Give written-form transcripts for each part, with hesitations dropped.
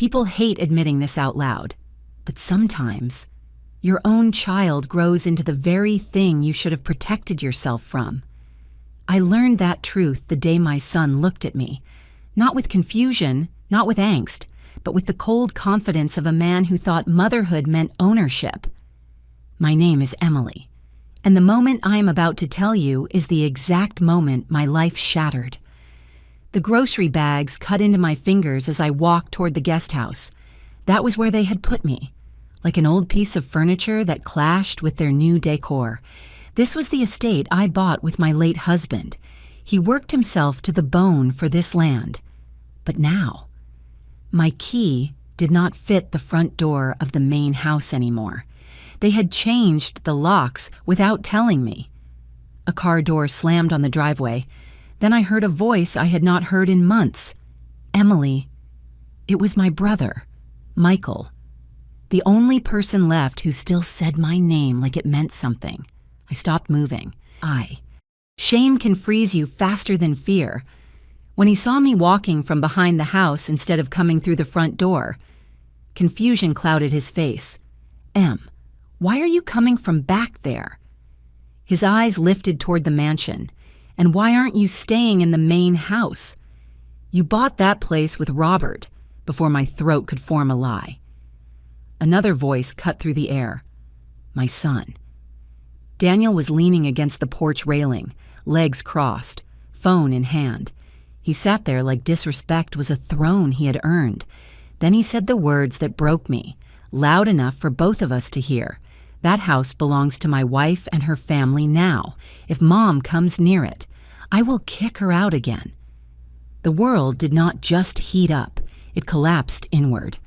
People hate admitting this out loud, but sometimes your own child grows into the very thing you should have protected yourself from. I learned that truth the day my son looked at me, not with confusion, not with angst, but with the cold confidence of a man who thought motherhood meant ownership. My name is Emily, and the moment I am about to tell you is the exact moment my life shattered. The grocery bags cut into my fingers as I walked toward the guest house. That was where they had put me, like an old piece of furniture that clashed with their new decor. This was the estate I bought with my late husband. He worked himself to the bone for this land. But now, my key did not fit the front door of the main house anymore. They had changed the locks without telling me. A car door slammed on the driveway. Then I heard a voice I had not heard in months. Emily. It was my brother, Michael. The only person left who still said my name like it meant something. I stopped moving. Shame can freeze you faster than fear. When he saw me walking from behind the house instead of coming through the front door, confusion clouded his face. Em, why are you coming from back there? His eyes lifted toward the mansion. And why aren't you staying in the main house? You bought that place with Robert, before my throat could form a lie. Another voice cut through the air. My son. Daniel was leaning against the porch railing, legs crossed, phone in hand. He sat there like disrespect was a throne he had earned. Then he said the words that broke me, loud enough for both of us to hear. That house belongs to my wife and her family now. If Mom comes near it, I will kick her out again. The world did not just heat up, it collapsed inward.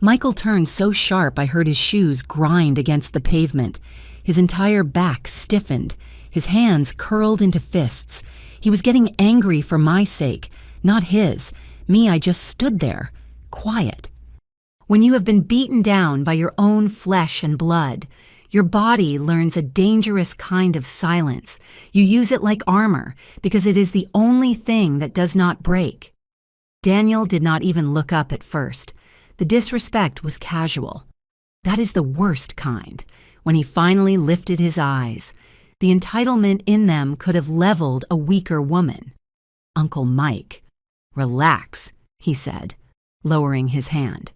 Michael turned so sharp I heard his shoes grind against the pavement. His entire back stiffened, his hands curled into fists. He was getting angry for my sake, not his. Me, I just stood there, quiet. When you have been beaten down by your own flesh and blood, your body learns a dangerous kind of silence. You use it like armor because it is the only thing that does not break. Daniel did not even look up at first. The disrespect was casual. That is the worst kind. When he finally lifted his eyes, the entitlement in them could have leveled a weaker woman. Uncle Mike. Relax, he said, lowering his hand.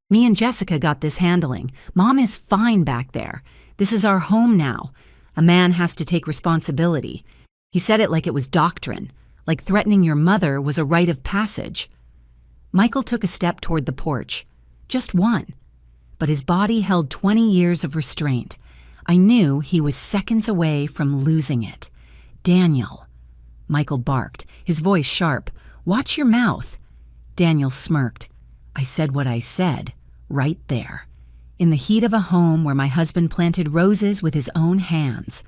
Me and Jessica got this handling. Mom is fine back there. This is our home now. A man has to take responsibility. He said it like it was doctrine, like threatening your mother was a rite of passage. Michael took a step toward the porch. Just one. But his body held 20 years of restraint. I knew he was seconds away from losing it. Daniel. Michael barked, his voice sharp. Watch your mouth. Daniel smirked. I said what I said, right there. In the heat of a home where my husband planted roses with his own hands.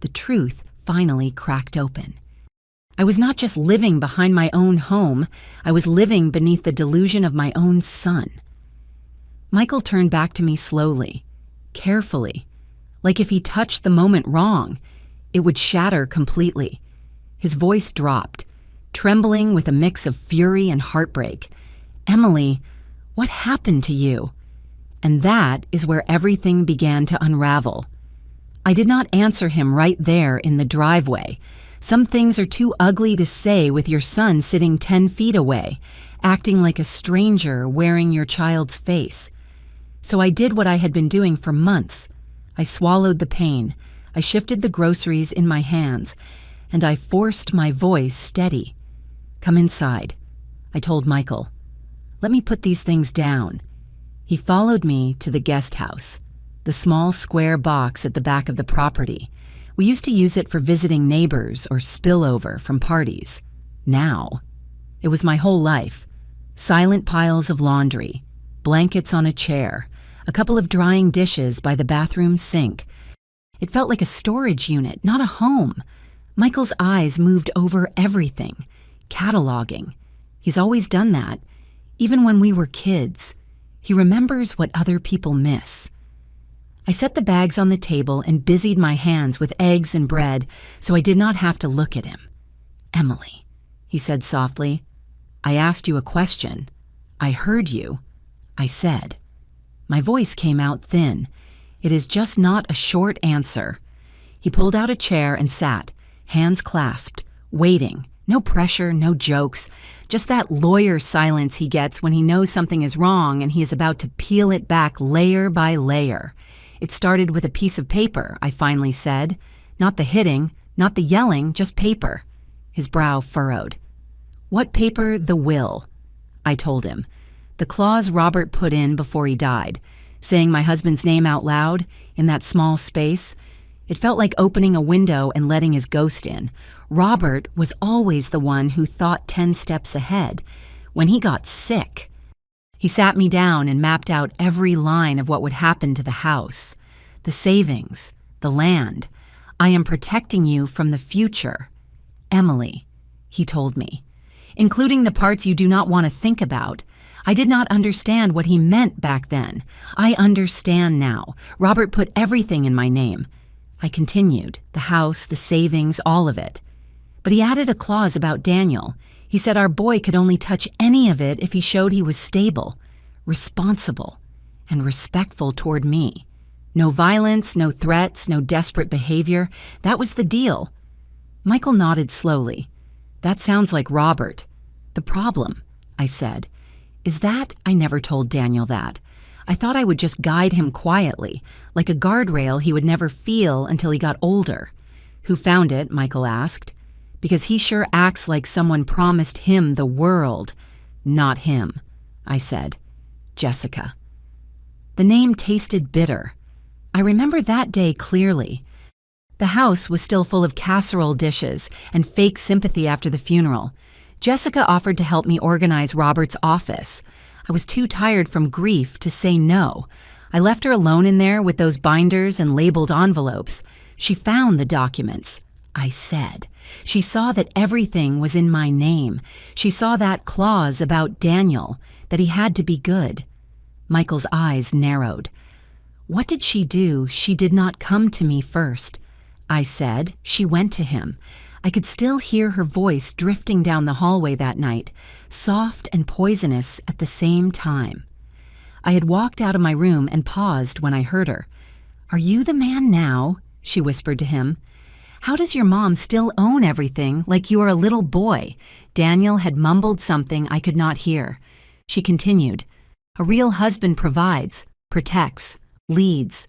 The truth finally cracked open. I was not just living behind my own home, I was living beneath the delusion of my own son. Michael turned back to me slowly, carefully, like if he touched the moment wrong, it would shatter completely. His voice dropped, trembling with a mix of fury and heartbreak. Emily, what happened to you? And that is where everything began to unravel. I did not answer him right there in the driveway. Some things are too ugly to say with your son sitting 10 feet away, acting like a stranger wearing your child's face. So I did what I had been doing for months. I swallowed the pain. I shifted the groceries in my hands, and I forced my voice steady. Come inside, I told Michael. Let me put these things down. He followed me to the guest house, the small square box at the back of the property. We used to use it for visiting neighbors or spillover from parties. Now, it was my whole life. Silent piles of laundry, blankets on a chair, a couple of drying dishes by the bathroom sink. It felt like a storage unit, not a home. Michael's eyes moved over everything, cataloging. He's always done that, even when we were kids. He remembers what other people miss. I set the bags on the table and busied my hands with eggs and bread so I did not have to look at him. Emily, he said softly, I asked you a question. I heard you. I said. My voice came out thin. It is just not a short answer. He pulled out a chair and sat, hands clasped, waiting. No pressure, no jokes, just that lawyer silence he gets when he knows something is wrong and he is about to peel it back layer by layer. It started with a piece of paper, I finally said. Not the hitting, not the yelling, just paper. His brow furrowed. What paper? The will. I told him. The clause Robert put in before he died, saying my husband's name out loud, in that small space. It felt like opening a window and letting his ghost in. Robert was always the one who thought 10 steps ahead. When he got sick, he sat me down and mapped out every line of what would happen to the house, the savings, the land. I am protecting you from the future. Emily, he told me, including the parts you do not want to think about. I did not understand what he meant back then. I understand now. Robert put everything in my name. I continued, the house, the savings, all of it. But he added a clause about Daniel. He said our boy could only touch any of it if he showed he was stable, responsible, and respectful toward me. No violence, no threats, no desperate behavior. That was the deal. Michael nodded slowly. That sounds like Robert. The problem, I said, is that I never told Daniel that. I thought I would just guide him quietly, like a guardrail he would never feel until he got older. Who found it? Michael asked. Because he sure acts like someone promised him the world. Not him, I said. Jessica. The name tasted bitter. I remember that day clearly. The house was still full of casserole dishes and fake sympathy after the funeral. Jessica offered to help me organize Robert's office. I was too tired from grief to say no. I left her alone in there with those binders and labeled envelopes. She found the documents. I said. She saw that everything was in my name. She saw that clause about Daniel, that he had to be good. Michael's eyes narrowed. What did she do? She did not come to me first. I said. She went to him. I could still hear her voice drifting down the hallway that night, soft and poisonous at the same time. I had walked out of my room and paused when I heard her. Are you the man now? She whispered to him. How does your mom still own everything like you are a little boy? Daniel had mumbled something I could not hear. She continued. A real husband provides, protects, leads.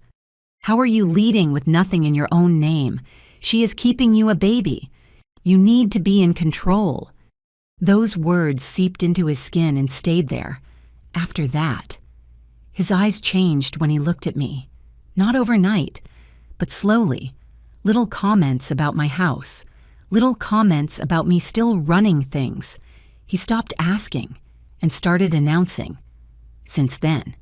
How are you leading with nothing in your own name? She is keeping you a baby. You need to be in control. Those words seeped into his skin and stayed there. After that, his eyes changed when he looked at me. Not overnight, but slowly. Little comments about my house. Little comments about me still running things. He stopped asking and started announcing. Since then,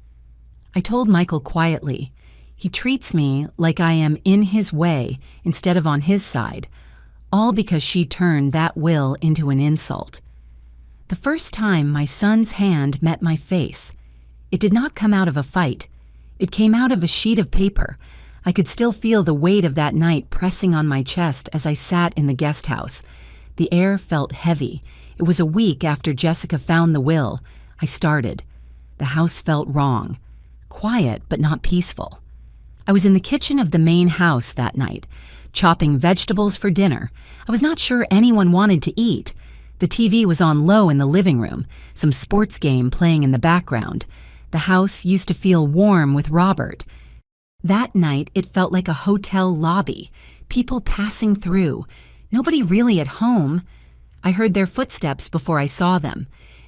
I told Michael quietly, he treats me like I am in his way instead of on his side, all because she turned that will into an insult. The first time my son's hand met my face, it did not come out of a fight. It came out of a sheet of paper. I could still feel the weight of that night pressing on my chest as I sat in the guest house. The air felt heavy. It was a week after Jessica found the will. I started. The house felt wrong. Quiet, but not peaceful. I was in the kitchen of the main house that night, chopping vegetables for dinner. I was not sure anyone wanted to eat. The TV was on low in the living room, some sports game playing in the background. The house used to feel warm with Robert. That night, it felt like a hotel lobby, people passing through. Nobody really at home. I heard their footsteps before I saw them.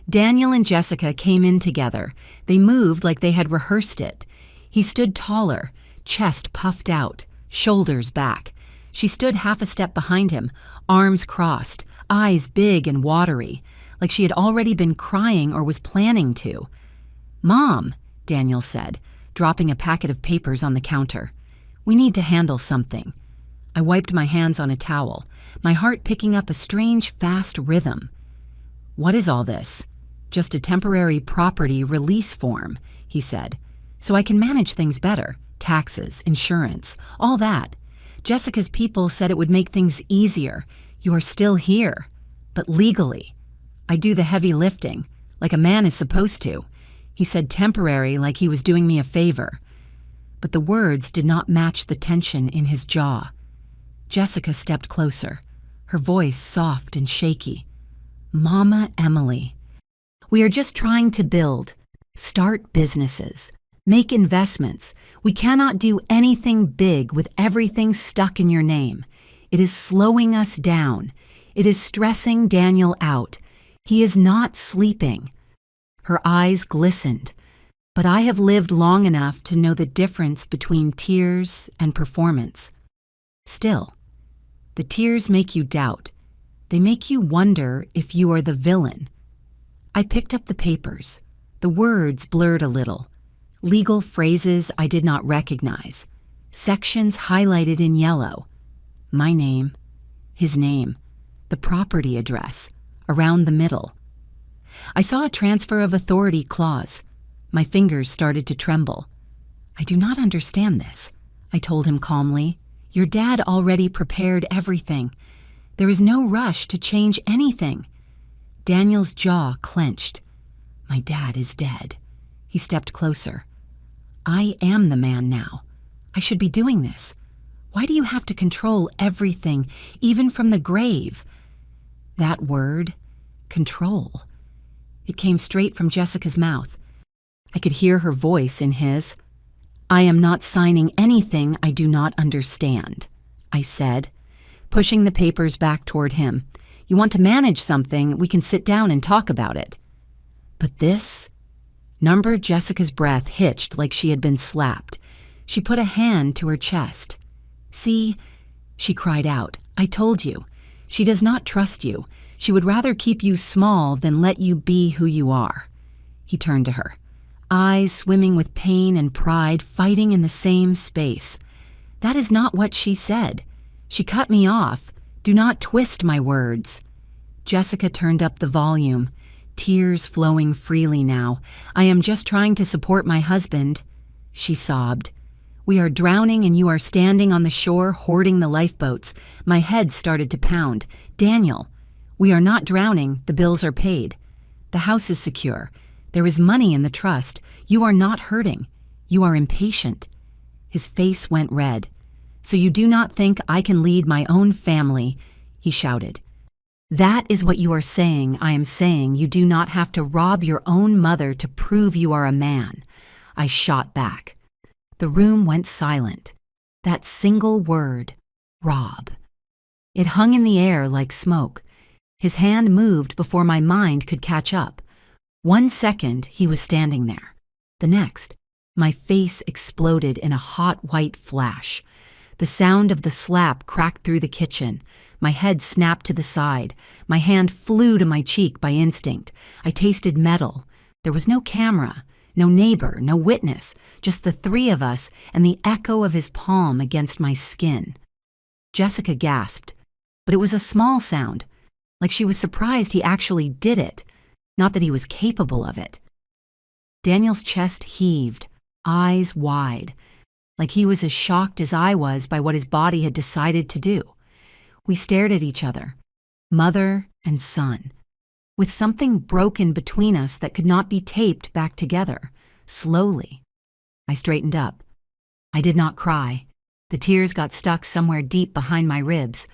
Daniel and Jessica came in together. They moved like they had rehearsed it. He stood taller, chest puffed out, shoulders back. She stood half a step behind him, arms crossed, eyes big and watery, like she had already been crying or was planning to. "Mom," Daniel said, dropping a packet of papers on the counter. "We need to handle something." I wiped my hands on a towel, my heart picking up a strange, fast rhythm. "What is all this?" "Just a temporary property release form," he said, "so I can manage things better. Taxes, insurance, all that. Jessica's people said it would make things easier. You are still here, but legally. I do the heavy lifting, like a man is supposed to." He said temporary like he was doing me a favor. But the words did not match the tension in his jaw. Jessica stepped closer, her voice soft and shaky. Mama Emily, we are just trying to build, start businesses, make investments. We cannot do anything big with everything stuck in your name. It is slowing us down. It is stressing Daniel out. He is not sleeping. Her eyes glistened, but I have lived long enough to know the difference between tears and performance. Still, the tears make you doubt. They make you wonder if you are the villain. I picked up the papers. The words blurred a little. Legal phrases I did not recognize. Sections highlighted in yellow. My name, his name, the property address, around the middle. I saw a transfer of authority clause. My fingers started to tremble. I do not understand this, I told him calmly. Your dad already prepared everything. There is no rush to change anything. Daniel's jaw clenched. My dad is dead. He stepped closer. I am the man now. I should be doing this. Why do you have to control everything, even from the grave? That word, control. It came straight from Jessica's mouth. I could hear her voice in his. I am not signing anything I do not understand, I said, pushing the papers back toward him. You want to manage something, we can sit down and talk about it. But this? Number Jessica's breath hitched like she had been slapped. She put a hand to her chest. See, she cried out, I told you. She does not trust you. She would rather keep you small than let you be who you are. He turned to her, eyes swimming with pain and pride fighting in the same space. That is not what she said. She cut me off. Do not twist my words. Jessica turned up the volume, tears flowing freely now. I am just trying to support my husband, she sobbed. We are drowning and you are standing on the shore hoarding the lifeboats. My head started to pound. Daniel, we are not drowning. The bills are paid. The house is secure. There is money in the trust. You are not hurting. You are impatient. His face went red. So you do not think I can lead my own family, he shouted. That is what you are saying. I am saying you do not have to rob your own mother to prove you are a man. I shot back. The room went silent. That single word, rob. It hung in the air like smoke. His hand moved before my mind could catch up. 1 second, he was standing there. The next, my face exploded in a hot white flash. The sound of the slap cracked through the kitchen. My head snapped to the side. My hand flew to my cheek by instinct. I tasted metal. There was no camera, no neighbor, no witness, just the three of us and the echo of his palm against my skin. Jessica gasped, but it was a small sound, like she was surprised he actually did it, not that he was capable of it. Daniel's chest heaved, eyes wide, like he was as shocked as I was by what his body had decided to do. We stared at each other, mother and son, with something broken between us that could not be taped back together, slowly. I straightened up. I did not cry. The tears got stuck somewhere deep behind my ribs.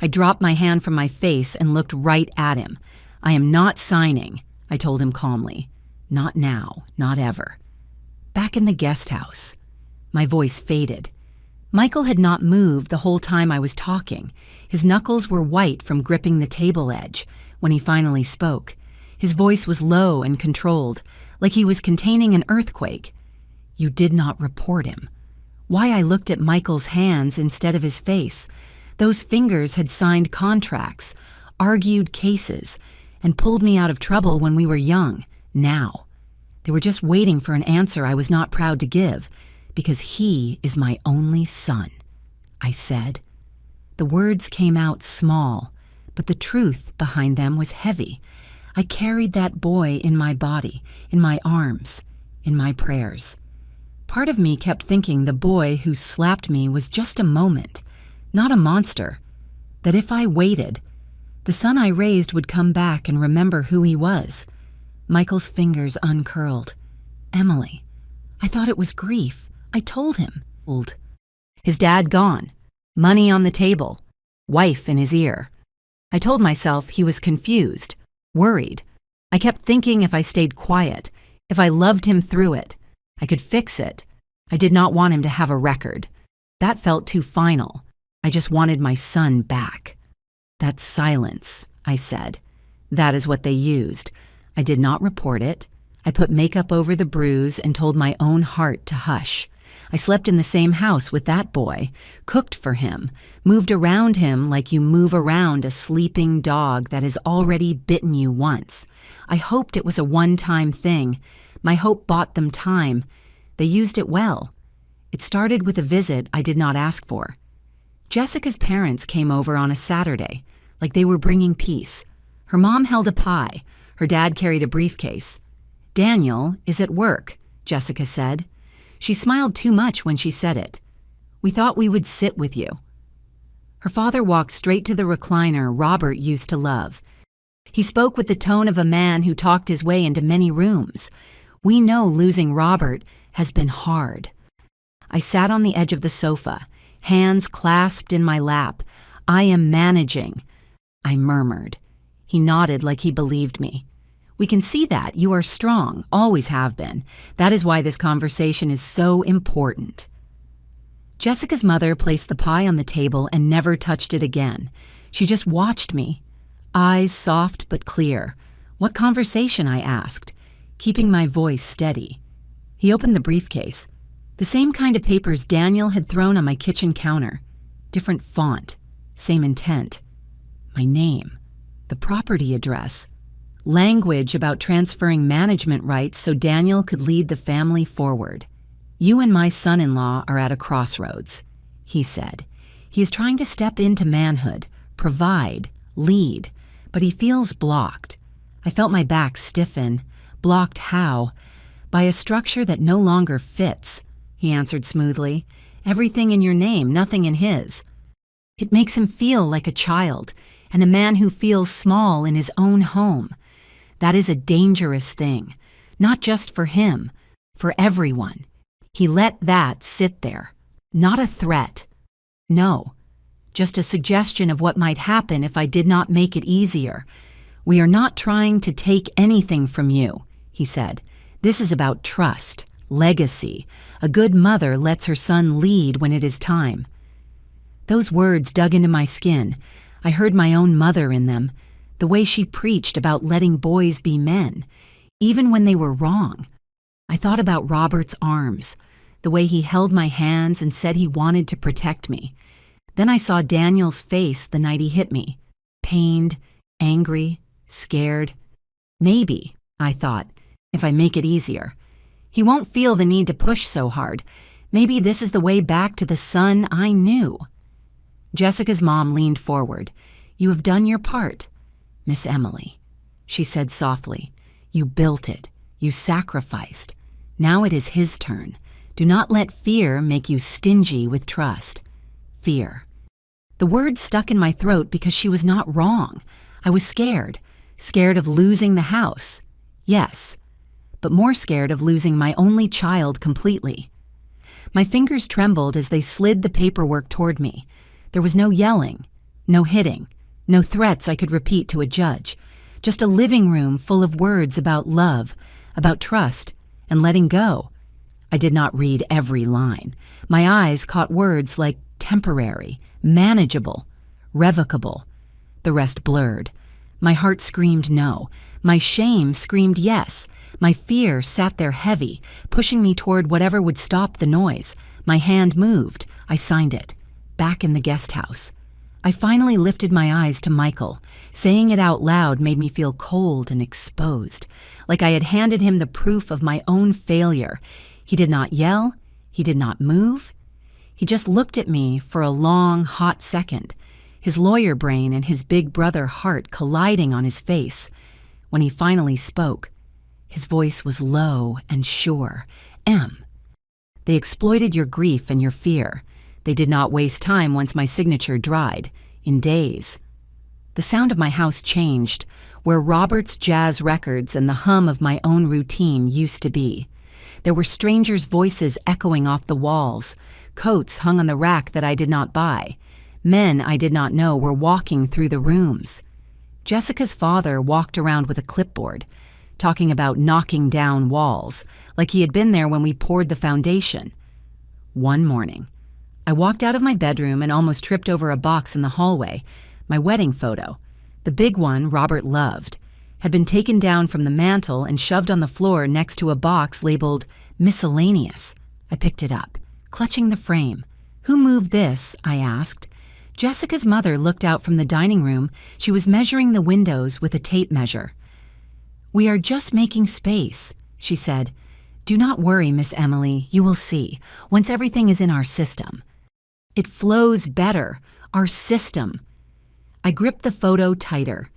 I dropped my hand from my face and looked right at him. I am not signing, I told him calmly. Not now, not ever. Back in the guest house. My voice faded. Michael had not moved the whole time I was talking. His knuckles were white from gripping the table edge when he finally spoke. His voice was low and controlled, like he was containing an earthquake. You did not report him. Why I looked at Michael's hands instead of his face. Those fingers had signed contracts, argued cases, and pulled me out of trouble when we were young, now. They were just waiting for an answer I was not proud to give, because he is my only son, I said. The words came out small, but the truth behind them was heavy. I carried that boy in my body, in my arms, in my prayers. Part of me kept thinking the boy who slapped me was just a moment, not a monster, that if I waited, the son I raised would come back and remember who he was. Michael's fingers uncurled. Emily, I thought it was grief. I told him. His dad gone, money on the table, wife in his ear. I told myself he was confused, worried. I kept thinking if I stayed quiet, if I loved him through it, I could fix it. I did not want him to have a record. That felt too final. I just wanted my son back. That's silence, I said. That is what they used. I did not report it. I put makeup over the bruise and told my own heart to hush. I slept in the same house with that boy, cooked for him, moved around him like you move around a sleeping dog that has already bitten you once. I hoped it was a one-time thing. My hope bought them time. They used it well. It started with a visit I did not ask for. Jessica's parents came over on a Saturday, like they were bringing peace. Her mom held a pie. Her dad carried a briefcase. Daniel is at work, Jessica said. She smiled too much when she said it. We thought we would sit with you. Her father walked straight to the recliner Robert used to love. He spoke with the tone of a man who talked his way into many rooms. We know losing Robert has been hard. I sat on the edge of the sofa, hands clasped in my lap. I am managing, I murmured. He nodded like he believed me. We can see that. You are strong, always have been. That is why this conversation is so important. Jessica's mother placed the pie on the table and never touched it again. She just watched me, eyes soft but clear. What conversation, I asked, keeping my voice steady. He opened the briefcase. The same kind of papers Daniel had thrown on my kitchen counter. Different font, same intent. My name, the property address. Language about transferring management rights so Daniel could lead the family forward. You and my son-in-law are at a crossroads, he said. He is trying to step into manhood, provide, lead, but he feels blocked. I felt my back stiffen. Blocked how? By a structure that no longer fits, he answered smoothly. Everything in your name, nothing in his. It makes him feel like a child, and a man who feels small in his own home. That is a dangerous thing, not just for him, for everyone. He let that sit there. Not a threat. No, just a suggestion of what might happen if I did not make it easier. We are not trying to take anything from you, he said. This is about trust, legacy. A good mother lets her son lead when it is time. Those words dug into my skin. I heard my own mother in them. The way she preached about letting boys be men, even when they were wrong. I thought about Robert's arms, the way he held my hands and said he wanted to protect me. Then I saw Daniel's face the night he hit me, pained, angry, scared. Maybe, I thought, if I make it easier. He won't feel the need to push so hard. Maybe this is the way back to the son I knew. Jessica's mom leaned forward. You have done your part. Miss Emily, she said softly, you built it. You sacrificed. Now it is his turn. Do not let fear make you stingy with trust. Fear. The word stuck in my throat because she was not wrong. I was scared. Scared of losing the house. Yes. But more scared of losing my only child completely. My fingers trembled as they slid the paperwork toward me. There was no yelling, no hitting. No threats I could repeat to a judge. Just a living room full of words about love, about trust, and letting go. I did not read every line. My eyes caught words like temporary, manageable, revocable. The rest blurred. My heart screamed no. My shame screamed yes. My fear sat there heavy, pushing me toward whatever would stop the noise. My hand moved. I signed it. Back in the guest house. I finally lifted my eyes to Michael. Saying it out loud made me feel cold and exposed, like I had handed him the proof of my own failure. He did not yell. He did not move. He just looked at me for a long, hot second, his lawyer brain and his big brother heart colliding on his face. When he finally spoke, his voice was low and sure. Em, they exploited your grief and your fear. They did not waste time once my signature dried, in days. The sound of my house changed, where Robert's jazz records and the hum of my own routine used to be. There were strangers' voices echoing off the walls, coats hung on the rack that I did not buy. Men I did not know were walking through the rooms. Jessica's father walked around with a clipboard, talking about knocking down walls, like he had been there when we poured the foundation. One morning, I walked out of my bedroom and almost tripped over a box in the hallway. My wedding photo, the big one Robert loved, had been taken down from the mantel and shoved on the floor next to a box labeled miscellaneous. I picked it up, clutching the frame. "Who moved this?" I asked. Jessica's mother looked out from the dining room. She was measuring the windows with a tape measure. "We are just making space," she said. "Do not worry, Miss Emily. You will see, once everything is in our system. It flows better. Our system." I gripped the photo tighter.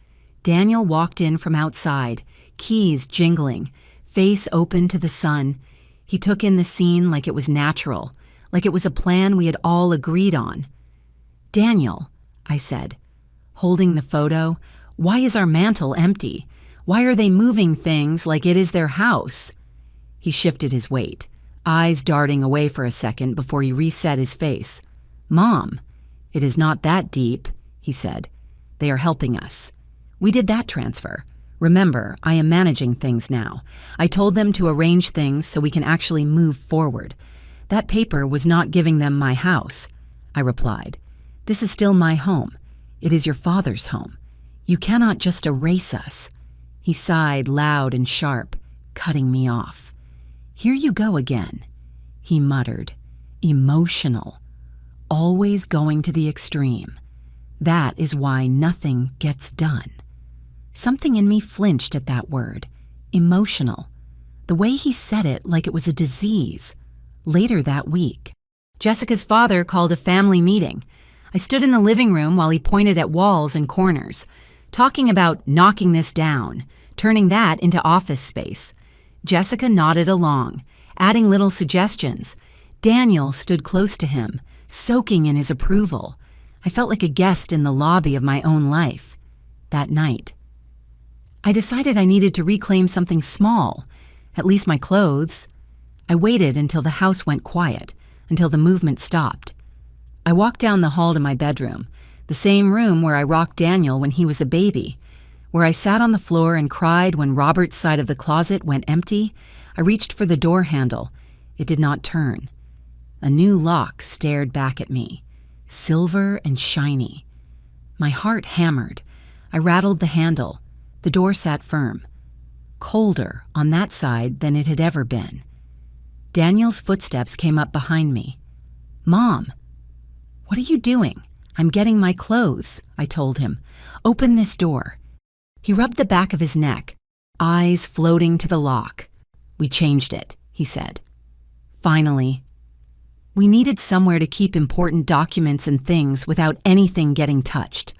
Daniel walked in from outside, keys jingling, face open to the sun. He took in the scene like it was natural, like it was a plan we had all agreed on. "Daniel," I said, holding the photo, "why is our mantel empty? Why are they moving things like it is their house?" He shifted his weight, eyes darting away for a second before he reset his face. "Mom, it is not that deep," he said. "They are helping us. We did that transfer. Remember, I am managing things now. I told them to arrange things so we can actually move forward. That paper was not giving them my house," I replied. "This is still my home. It is your father's home. You cannot just erase us." He sighed loud and sharp, cutting me off. "Here you go again," he muttered. "Emotional. Always going to the extreme. That is why nothing gets done." Something in me flinched at that word, emotional. The way he said it like it was a disease. Later that week, Jessica's father called a family meeting. I stood in the living room while he pointed at walls and corners, talking about knocking this down, turning that into office space. Jessica nodded along, adding little suggestions. Daniel stood close to him, soaking in his approval. I felt like a guest in the lobby of my own life. That night, I decided I needed to reclaim something small, at least my clothes. I waited until the house went quiet, until the movement stopped. I walked down the hall to my bedroom, the same room where I rocked Daniel when he was a baby, where I sat on the floor and cried when Robert's side of the closet went empty. I reached for the door handle. It did not turn. A new lock stared back at me, silver and shiny. My heart hammered. I rattled the handle. The door sat firm, colder on that side than it had ever been. Daniel's footsteps came up behind me. "Mom, what are you doing?" "I'm getting my clothes," I told him. "Open this door." He rubbed the back of his neck, eyes floating to the lock. "We changed it," he said. Finally. We needed somewhere to keep important documents and things without anything getting touched.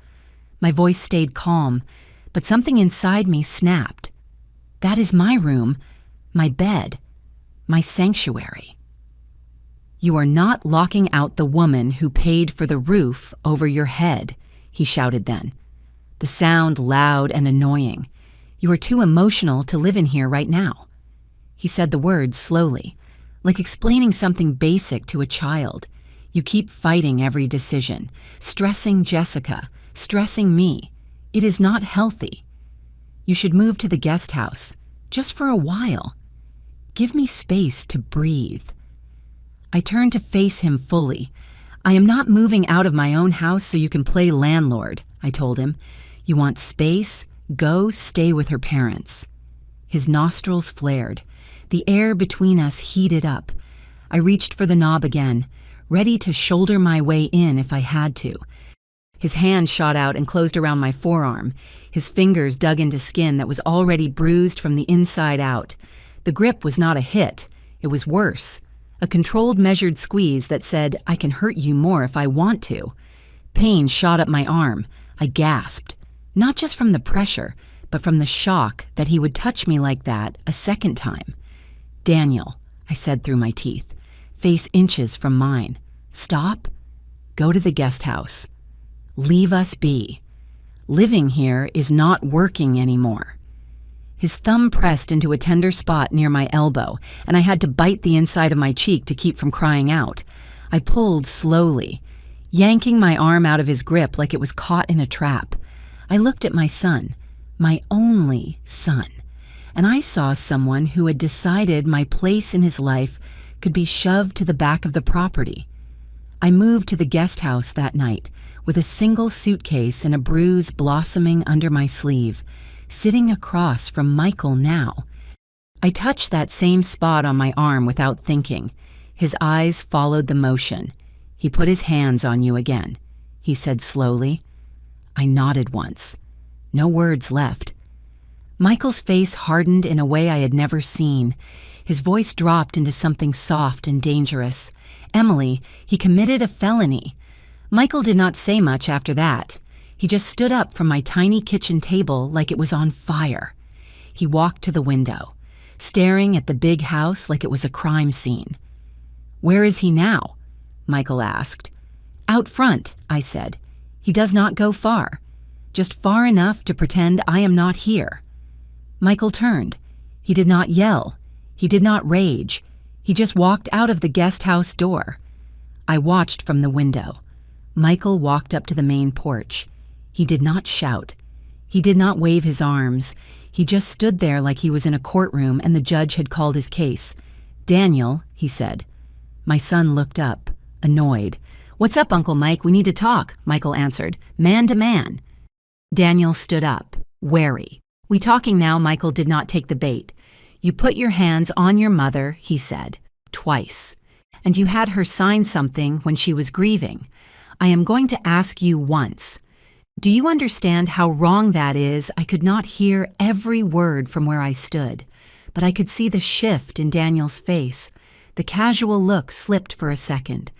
My voice stayed calm, but something inside me snapped. That is my room, my bed, my sanctuary. "You are not locking out the woman who paid for the roof over your head," he shouted then, the sound loud and annoying. "You are too emotional to live in here right now." He said the words slowly, like explaining something basic to a child. "You keep fighting every decision, stressing Jessica, stressing me. It is not healthy. You should move to the guest house, just for a while. Give me space to breathe." I turned to face him fully. "I am not moving out of my own house so you can play landlord," I told him. "You want space? Go stay with her parents." His nostrils flared. The air between us heated up. I reached for the knob again, ready to shoulder my way in if I had to. His hand shot out and closed around my forearm. His fingers dug into skin that was already bruised from the inside out. The grip was not a hit. It was worse. A controlled, measured squeeze that said, "I can hurt you more if I want to." Pain shot up my arm. I gasped, not just from the pressure, but from the shock that he would touch me like that a second time. "Daniel," I said through my teeth, face inches from mine. "Stop. Go to the guest house. Leave us be. Living here is not working anymore." His thumb pressed into a tender spot near my elbow, and I had to bite the inside of my cheek to keep from crying out. I pulled slowly, yanking my arm out of his grip like it was caught in a trap. I looked at my son, my only son, and I saw someone who had decided my place in his life could be shoved to the back of the property. I moved to the guest house that night with a single suitcase and a bruise blossoming under my sleeve, sitting across from Michael now. I touched that same spot on my arm without thinking. His eyes followed the motion. He put his hands on you again, he said slowly. I nodded once. No words left. Michael's face hardened in a way I had never seen. His voice dropped into something soft and dangerous. Emily, he committed a felony. Michael did not say much after that. He just stood up from my tiny kitchen table like it was on fire. He walked to the window, staring at the big house like it was a crime scene. Where is he now? Michael asked. Out front, I said. He does not go far, just far enough to pretend I am not here. Michael turned. He did not yell. He did not rage. He just walked out of the guest house door. I watched from the window. Michael walked up to the main porch. He did not shout. He did not wave his arms. He just stood there like he was in a courtroom and the judge had called his case. Daniel, he said. My son looked up, annoyed. What's up, Uncle Mike? We need to talk, Michael answered, man to man. Daniel stood up, wary. We talking now, Michael did not take the bait. You put your hands on your mother, he said, twice. And you had her sign something when she was grieving. I am going to ask you once. Do you understand how wrong that is? I could not hear every word from where I stood, but I could see the shift in Daniel's face. The casual look slipped for a second,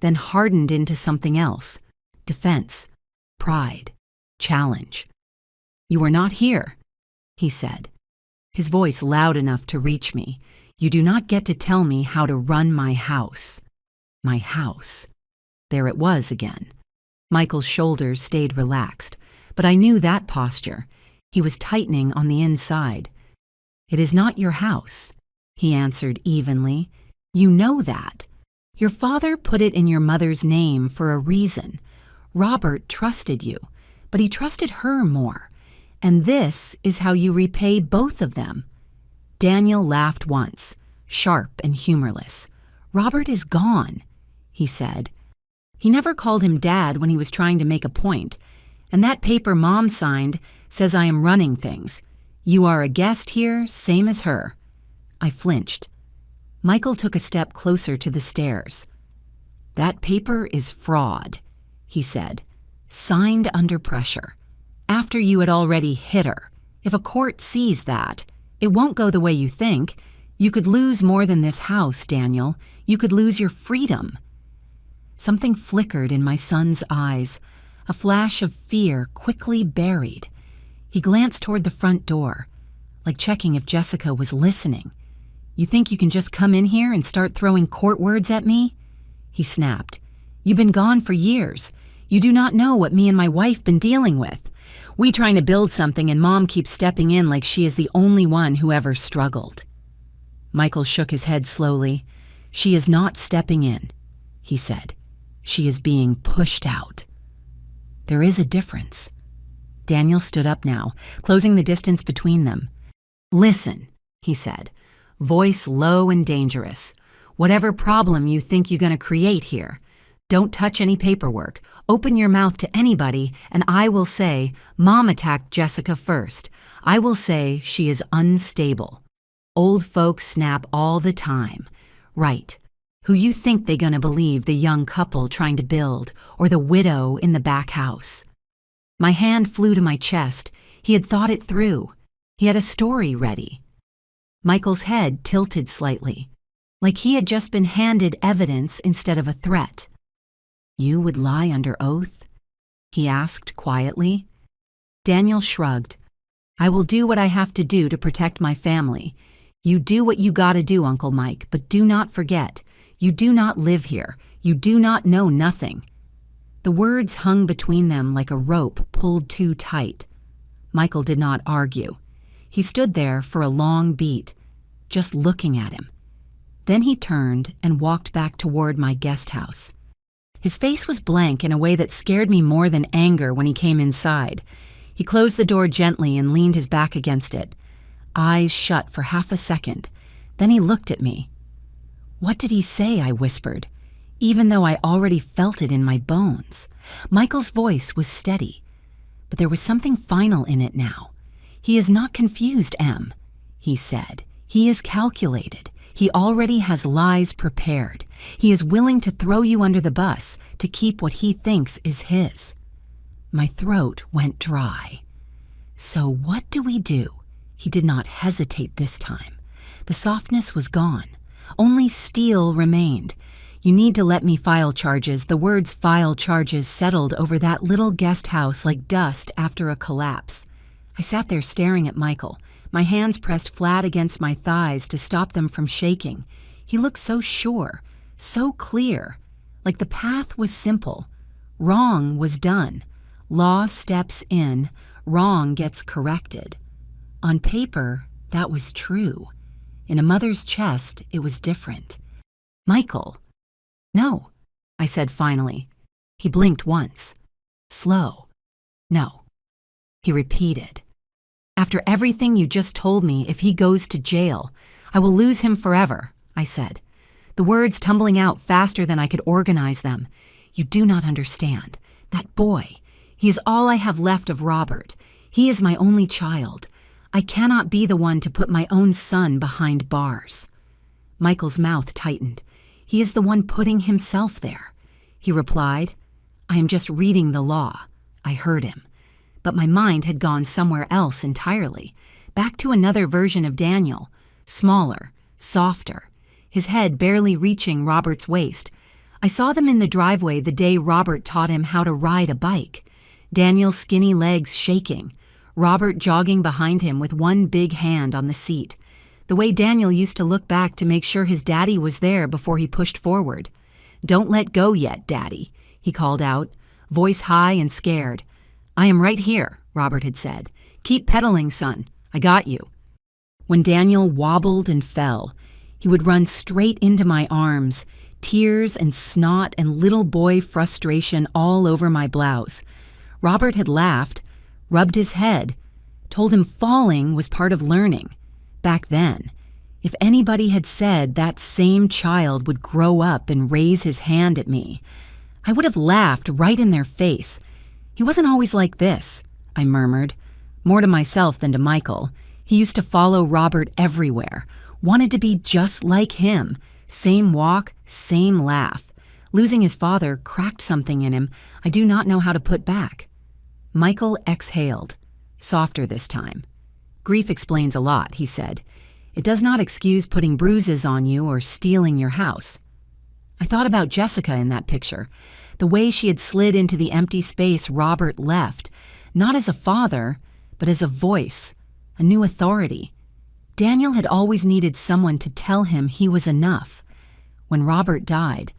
then hardened into something else. Defense, pride, challenge. You are not here, he said, his voice loud enough to reach me. You do not get to tell me how to run my house. My house. There it was again. Michael's shoulders stayed relaxed, but I knew that posture. He was tightening on the inside. It is not your house, he answered evenly. You know that. Your father put it in your mother's name for a reason. Robert trusted you, but he trusted her more. And this is how you repay both of them. Daniel laughed once, sharp and humorless. Robert is gone, he said. He never called him Dad when he was trying to make a point. And that paper Mom signed says I am running things. You are a guest here, same as her. I flinched. Michael took a step closer to the stairs. That paper is fraud, he said, signed under pressure. After you had already hit her. If a court sees that, it won't go the way you think. You could lose more than this house, Daniel. You could lose your freedom. Something flickered in my son's eyes, a flash of fear quickly buried. He glanced toward the front door, like checking if Jessica was listening. You think you can just come in here and start throwing court words at me? He snapped. You've been gone for years. You do not know what me and my wife been dealing with. We trying to build something and Mom keeps stepping in like she is the only one who ever struggled. Michael shook his head slowly. She is not stepping in, he said. She is being pushed out. There is a difference. Daniel stood up now, closing the distance between them. Listen, he said, voice low and dangerous. Whatever problem you think you're going to create here, don't touch any paperwork. Open your mouth to anybody, and I will say, Mom attacked Jessica first. I will say she is unstable. Old folks snap all the time. Right. Who you think they gonna believe, the young couple trying to build, or the widow in the back house? My hand flew to my chest. He had thought it through. He had a story ready. Michael's head tilted slightly, like he had just been handed evidence instead of a threat. You would lie under oath? He asked quietly. Daniel shrugged. I will do what I have to do to protect my family. You do what you gotta do, Uncle Mike, but do not forget, you do not live here. You do not know nothing. The words hung between them like a rope pulled too tight. Michael did not argue. He stood there for a long beat, just looking at him. Then he turned and walked back toward my guest house. His face was blank in a way that scared me more than anger when he came inside. He closed the door gently and leaned his back against it, eyes shut for half a second. Then he looked at me. "What did he say?" I whispered, even though I already felt it in my bones. Michael's voice was steady, but there was something final in it now. "He is not confused, Em," he said. "He is calculated. He already has lies prepared. He is willing to throw you under the bus to keep what he thinks is his." My throat went dry. "So what do we do?" He did not hesitate this time. The softness was gone. Only steel remained. "You need to let me file charges." The words "file charges" settled over that little guest house like dust after a collapse. I sat there staring at Michael, my hands pressed flat against my thighs to stop them from shaking. He looked so sure, so clear, like the path was simple. Wrong was done. Law steps in, wrong gets corrected. On paper, that was true. In a mother's chest, it was different. "Michael." "No," I said finally. He blinked once. Slow. "No." He repeated. "After everything you just told me, if he goes to jail, I will lose him forever," I said, the words tumbling out faster than I could organize them. "You do not understand. That boy, he is all I have left of Robert. He is my only child. I cannot be the one to put my own son behind bars." Michael's mouth tightened. "He is the one putting himself there," he replied. "I am just reading the law." I heard him. But my mind had gone somewhere else entirely, back to another version of Daniel, smaller, softer, his head barely reaching Robert's waist. I saw them in the driveway the day Robert taught him how to ride a bike. Daniel's skinny legs shaking, Robert jogging behind him with one big hand on the seat. The way Daniel used to look back to make sure his daddy was there before he pushed forward. "Don't let go yet, Daddy," he called out, voice high and scared. "I am right here," Robert had said. "Keep pedaling, son. I got you." When Daniel wobbled and fell, he would run straight into my arms, tears and snot and little boy frustration all over my blouse. Robert had laughed, rubbed his head, told him falling was part of learning. Back then, if anybody had said that same child would grow up and raise his hand at me, I would have laughed right in their face. "He wasn't always like this," I murmured, more to myself than to Michael. He used to follow Robert everywhere, wanted to be just like him, same walk, same laugh. Losing his father cracked something in him I do not know how to put back. Michael exhaled, softer this time. "Grief explains a lot," he said. "It does not excuse putting bruises on you or stealing your house." I thought about Jessica in that picture, the way she had slid into the empty space Robert left, not as a father, but as a voice, a new authority. Daniel had always needed someone to tell him he was enough. When Robert died,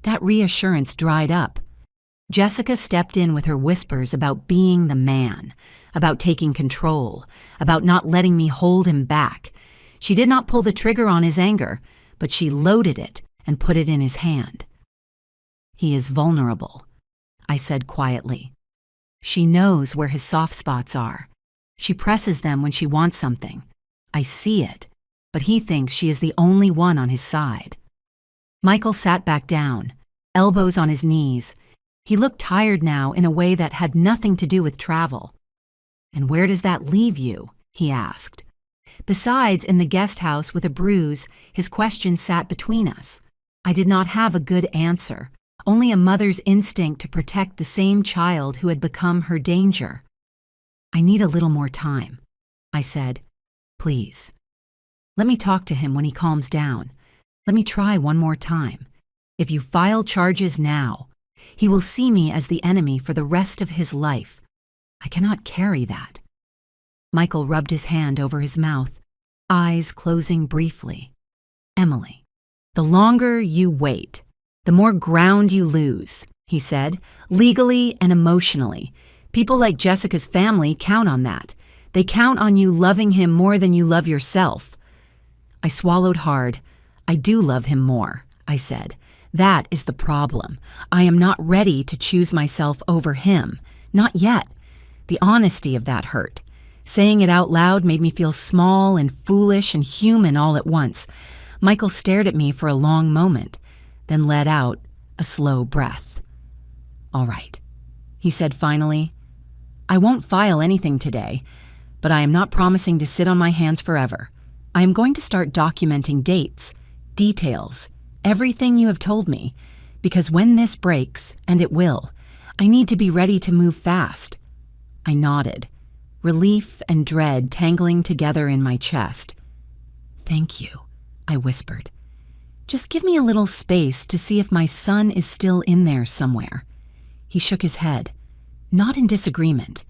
that reassurance dried up. Jessica stepped in with her whispers about being the man, about taking control, about not letting me hold him back. She did not pull the trigger on his anger, but she loaded it and put it in his hand. "He is vulnerable," I said quietly. "She knows where his soft spots are. She presses them when she wants something. I see it, but he thinks she is the only one on his side." Michael sat back down, elbows on his knees. He looked tired now in a way that had nothing to do with travel. "And where does that leave you?" he asked. Besides, in the guest house with a bruise, his question sat between us. I did not have a good answer, only a mother's instinct to protect the same child who had become her danger. "I need a little more time," I said. "Please. Let me talk to him when he calms down. Let me try one more time. If you file charges now, he will see me as the enemy for the rest of his life. I cannot carry that." Michael rubbed his hand over his mouth, eyes closing briefly. "Emily, the longer you wait, the more ground you lose," he said, "legally and emotionally. People like Jessica's family count on that. They count on you loving him more than you love yourself." I swallowed hard. "I do love him more," I said. "That is the problem. I am not ready to choose myself over him. Not yet." The honesty of that hurt. Saying it out loud made me feel small and foolish and human all at once. Michael stared at me for a long moment, then let out a slow breath. "All right," he said finally. "I won't file anything today, but I am not promising to sit on my hands forever. I am going to start documenting dates, details, everything you have told me, because when this breaks, and it will, I need to be ready to move fast." I nodded, relief and dread tangling together in my chest. "Thank you," I whispered. "Just give me a little space to see if my son is still in there somewhere." He shook his head, not in disagreement,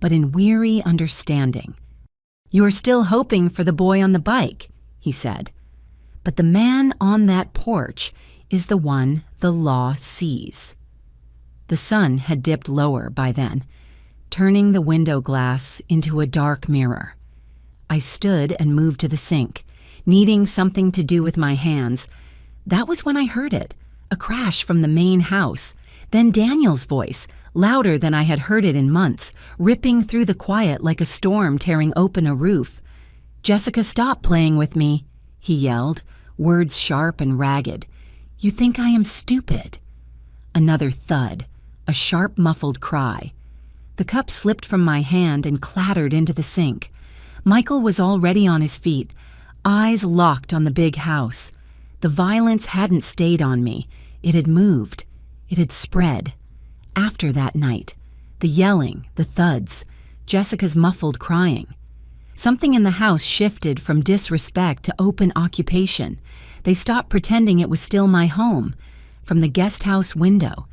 but in weary understanding. "You are still hoping for the boy on the bike," he said. "But the man on that porch is the one the law sees." The sun had dipped lower by then, turning the window glass into a dark mirror. I stood and moved to the sink, needing something to do with my hands. That was when I heard it, a crash from the main house, then Daniel's voice, louder than I had heard it in months, ripping through the quiet like a storm tearing open a roof. "Jessica, stop playing with me," he yelled, words sharp and ragged. "You think I am stupid." Another thud, a sharp muffled cry. The cup slipped from my hand and clattered into the sink. Michael was already on his feet, eyes locked on the big house. The violence hadn't stayed on me. It had moved. It had spread. After that night, the yelling, the thuds, Jessica's muffled crying. Something in the house shifted from disrespect to open occupation. They stopped pretending it was still my home. From the guest house window,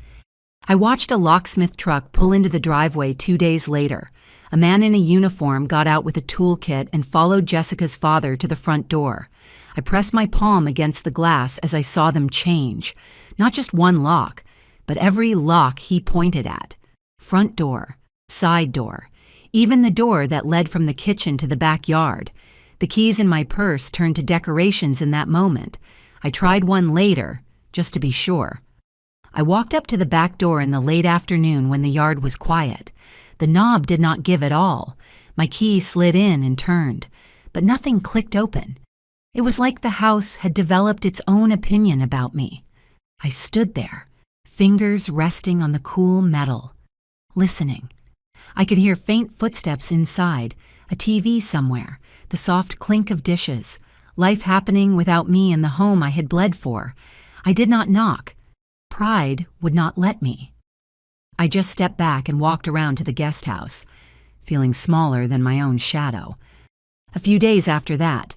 I watched a locksmith truck pull into the driveway 2 days later. A man in a uniform got out with a toolkit and followed Jessica's father to the front door. I pressed my palm against the glass as I saw them change. Not just one lock, but every lock he pointed at. Front door, side door, even the door that led from the kitchen to the backyard. The keys in my purse turned to decorations in that moment. I tried one later, just to be sure. I walked up to the back door in the late afternoon when the yard was quiet. The knob did not give at all. My key slid in and turned, but nothing clicked open. It was like the house had developed its own opinion about me. I stood there, fingers resting on the cool metal, listening. I could hear faint footsteps inside, a TV somewhere, the soft clink of dishes, life happening without me in the home I had bled for. I did not knock. Pride would not let me. I just stepped back and walked around to the guest house, feeling smaller than my own shadow. A few days after that,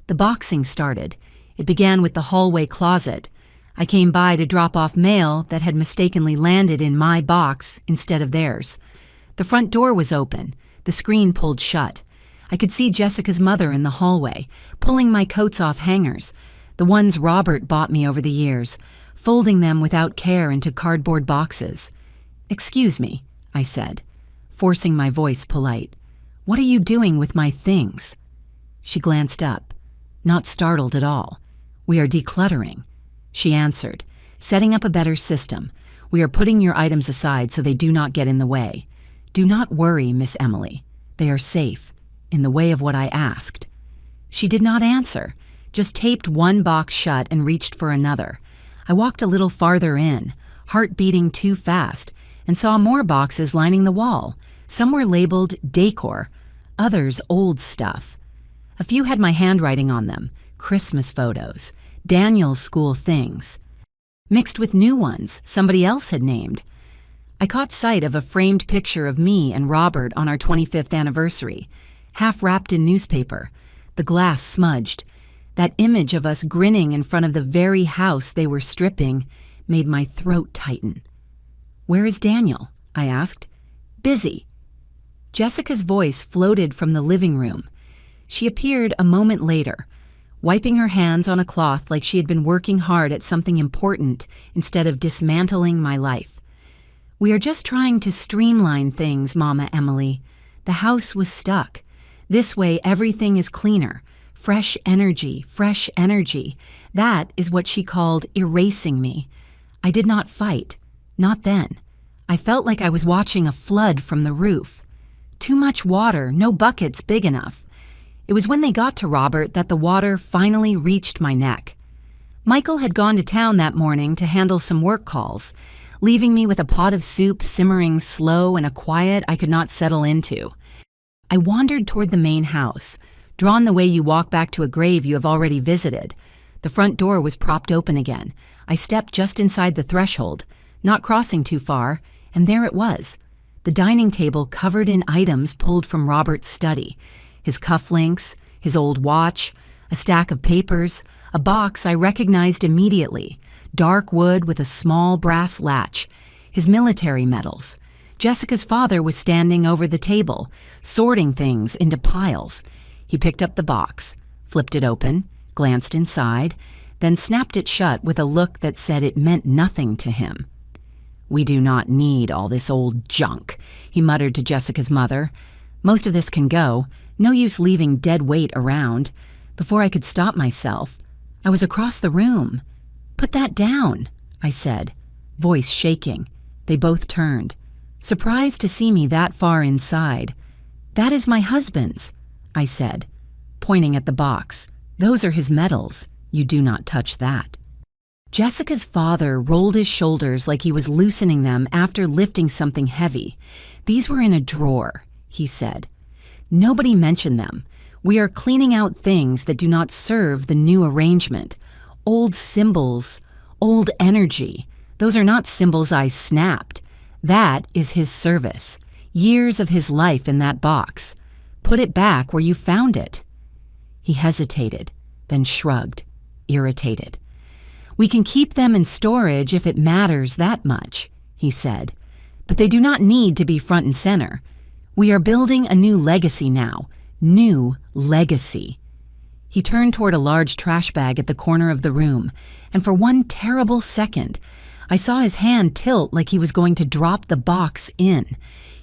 the boxing started. It began with the hallway closet. I came by to drop off mail that had mistakenly landed in my box instead of theirs. The front door was open, the screen pulled shut. I could see Jessica's mother in the hallway, pulling my coats off hangers, the ones Robert bought me over the years, folding them without care into cardboard boxes. "Excuse me," I said, forcing my voice polite. "What are you doing with my things?" She glanced up, not startled at all. "We are decluttering," she answered, "setting up a better system. We are putting your items aside so they do not get in the way. Do not worry, Miss Emily. They are safe, in the way of what I asked." She did not answer, just taped one box shut and reached for another. I walked a little farther in, heart beating too fast, and saw more boxes lining the wall. Some were labeled decor, others old stuff. A few had my handwriting on them, Christmas photos, Daniel's school things, mixed with new ones somebody else had named. I caught sight of a framed picture of me and Robert on our 25th anniversary, half wrapped in newspaper, the glass smudged. That image of us grinning in front of the very house they were stripping made my throat tighten. "Where is Daniel?" I asked. "Busy." Jessica's voice floated from the living room. She appeared a moment later, wiping her hands on a cloth like she had been working hard at something important instead of dismantling my life. "We are just trying to streamline things, Mama Emily. The house was stuck. This way, everything is cleaner. Fresh energy, fresh energy. That is what she called erasing me. I did not fight. Not then. I felt like I was watching a flood from the roof. Too much water, no buckets big enough. It was when they got to Robert that the water finally reached my neck. Michael had gone to town that morning to handle some work calls, leaving me with a pot of soup simmering slow in a quiet I could not settle into. I wandered toward the main house, drawn the way you walk back to a grave you have already visited. The front door was propped open again. I stepped just inside the threshold, not crossing too far, and there it was. The dining table covered in items pulled from Robert's study. His cufflinks, his old watch, a stack of papers, a box I recognized immediately, dark wood with a small brass latch, his military medals. Jessica's father was standing over the table, sorting things into piles. He picked up the box, flipped it open, glanced inside, then snapped it shut with a look that said it meant nothing to him. "We do not need all this old junk," he muttered to Jessica's mother. "Most of this can go. No use leaving dead weight around." Before I could stop myself, I was across the room. "Put that down," I said, voice shaking. They both turned, surprised to see me that far inside. "That is my husband's," I said, pointing at the box. "Those are his medals. You do not touch that." Jessica's father rolled his shoulders like he was loosening them after lifting something heavy. "These were in a drawer," he said. "Nobody mentioned them. We are cleaning out things that do not serve the new arrangement. Old symbols, old energy. Those are not symbols I snapped. That is his service. Years of his life in that box. Put it back where you found it." He hesitated, then shrugged, irritated. "We can keep them in storage if it matters that much," he said. "But they do not need to be front and center. We are building a new legacy now. New legacy." He turned toward a large trash bag at the corner of the room, and for one terrible second, I saw his hand tilt like he was going to drop the box in.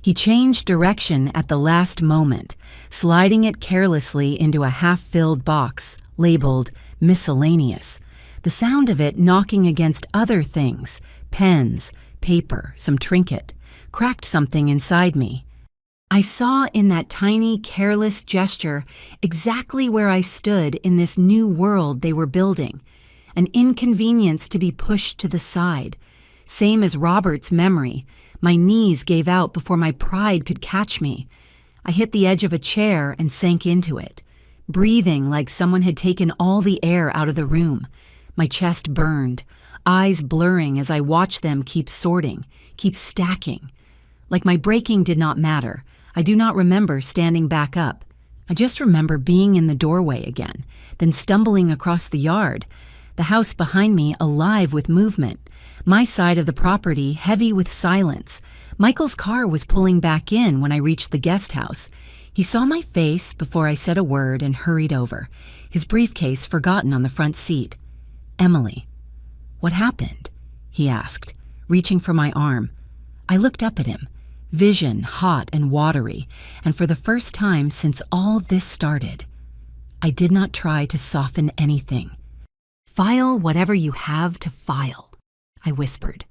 He changed direction at the last moment, sliding it carelessly into a half-filled box labeled miscellaneous. The sound of it knocking against other things, pens, paper, some trinket, cracked something inside me. I saw in that tiny, careless gesture exactly where I stood in this new world they were building, an inconvenience to be pushed to the side. Same as Robert's memory, my knees gave out before my pride could catch me. I hit the edge of a chair and sank into it, breathing like someone had taken all the air out of the room. My chest burned, eyes blurring as I watched them keep sorting, keep stacking. Like my breaking did not matter. I do not remember standing back up. I just remember being in the doorway again, then stumbling across the yard, the house behind me alive with movement, my side of the property heavy with silence. Michael's car was pulling back in when I reached the guest house. He saw my face before I said a word and hurried over, his briefcase forgotten on the front seat. "Emily." "What happened?" he asked, reaching for my arm. I looked up at him, vision hot and watery, and for the first time since all this started, I did not try to soften anything. "File whatever you have to file," I whispered.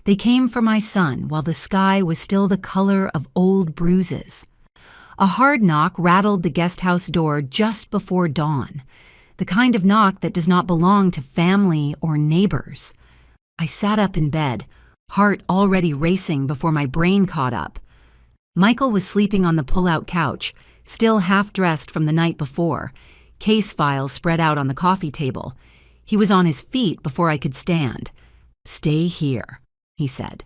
They came for my son while the sky was still the color of old bruises. A hard knock rattled the guest house door just before dawn, the kind of knock that does not belong to family or neighbors. I sat up in bed, heart already racing before my brain caught up. Michael was sleeping on the pull-out couch, still half-dressed from the night before, case files spread out on the coffee table. He was on his feet before I could stand. "Stay here," he said,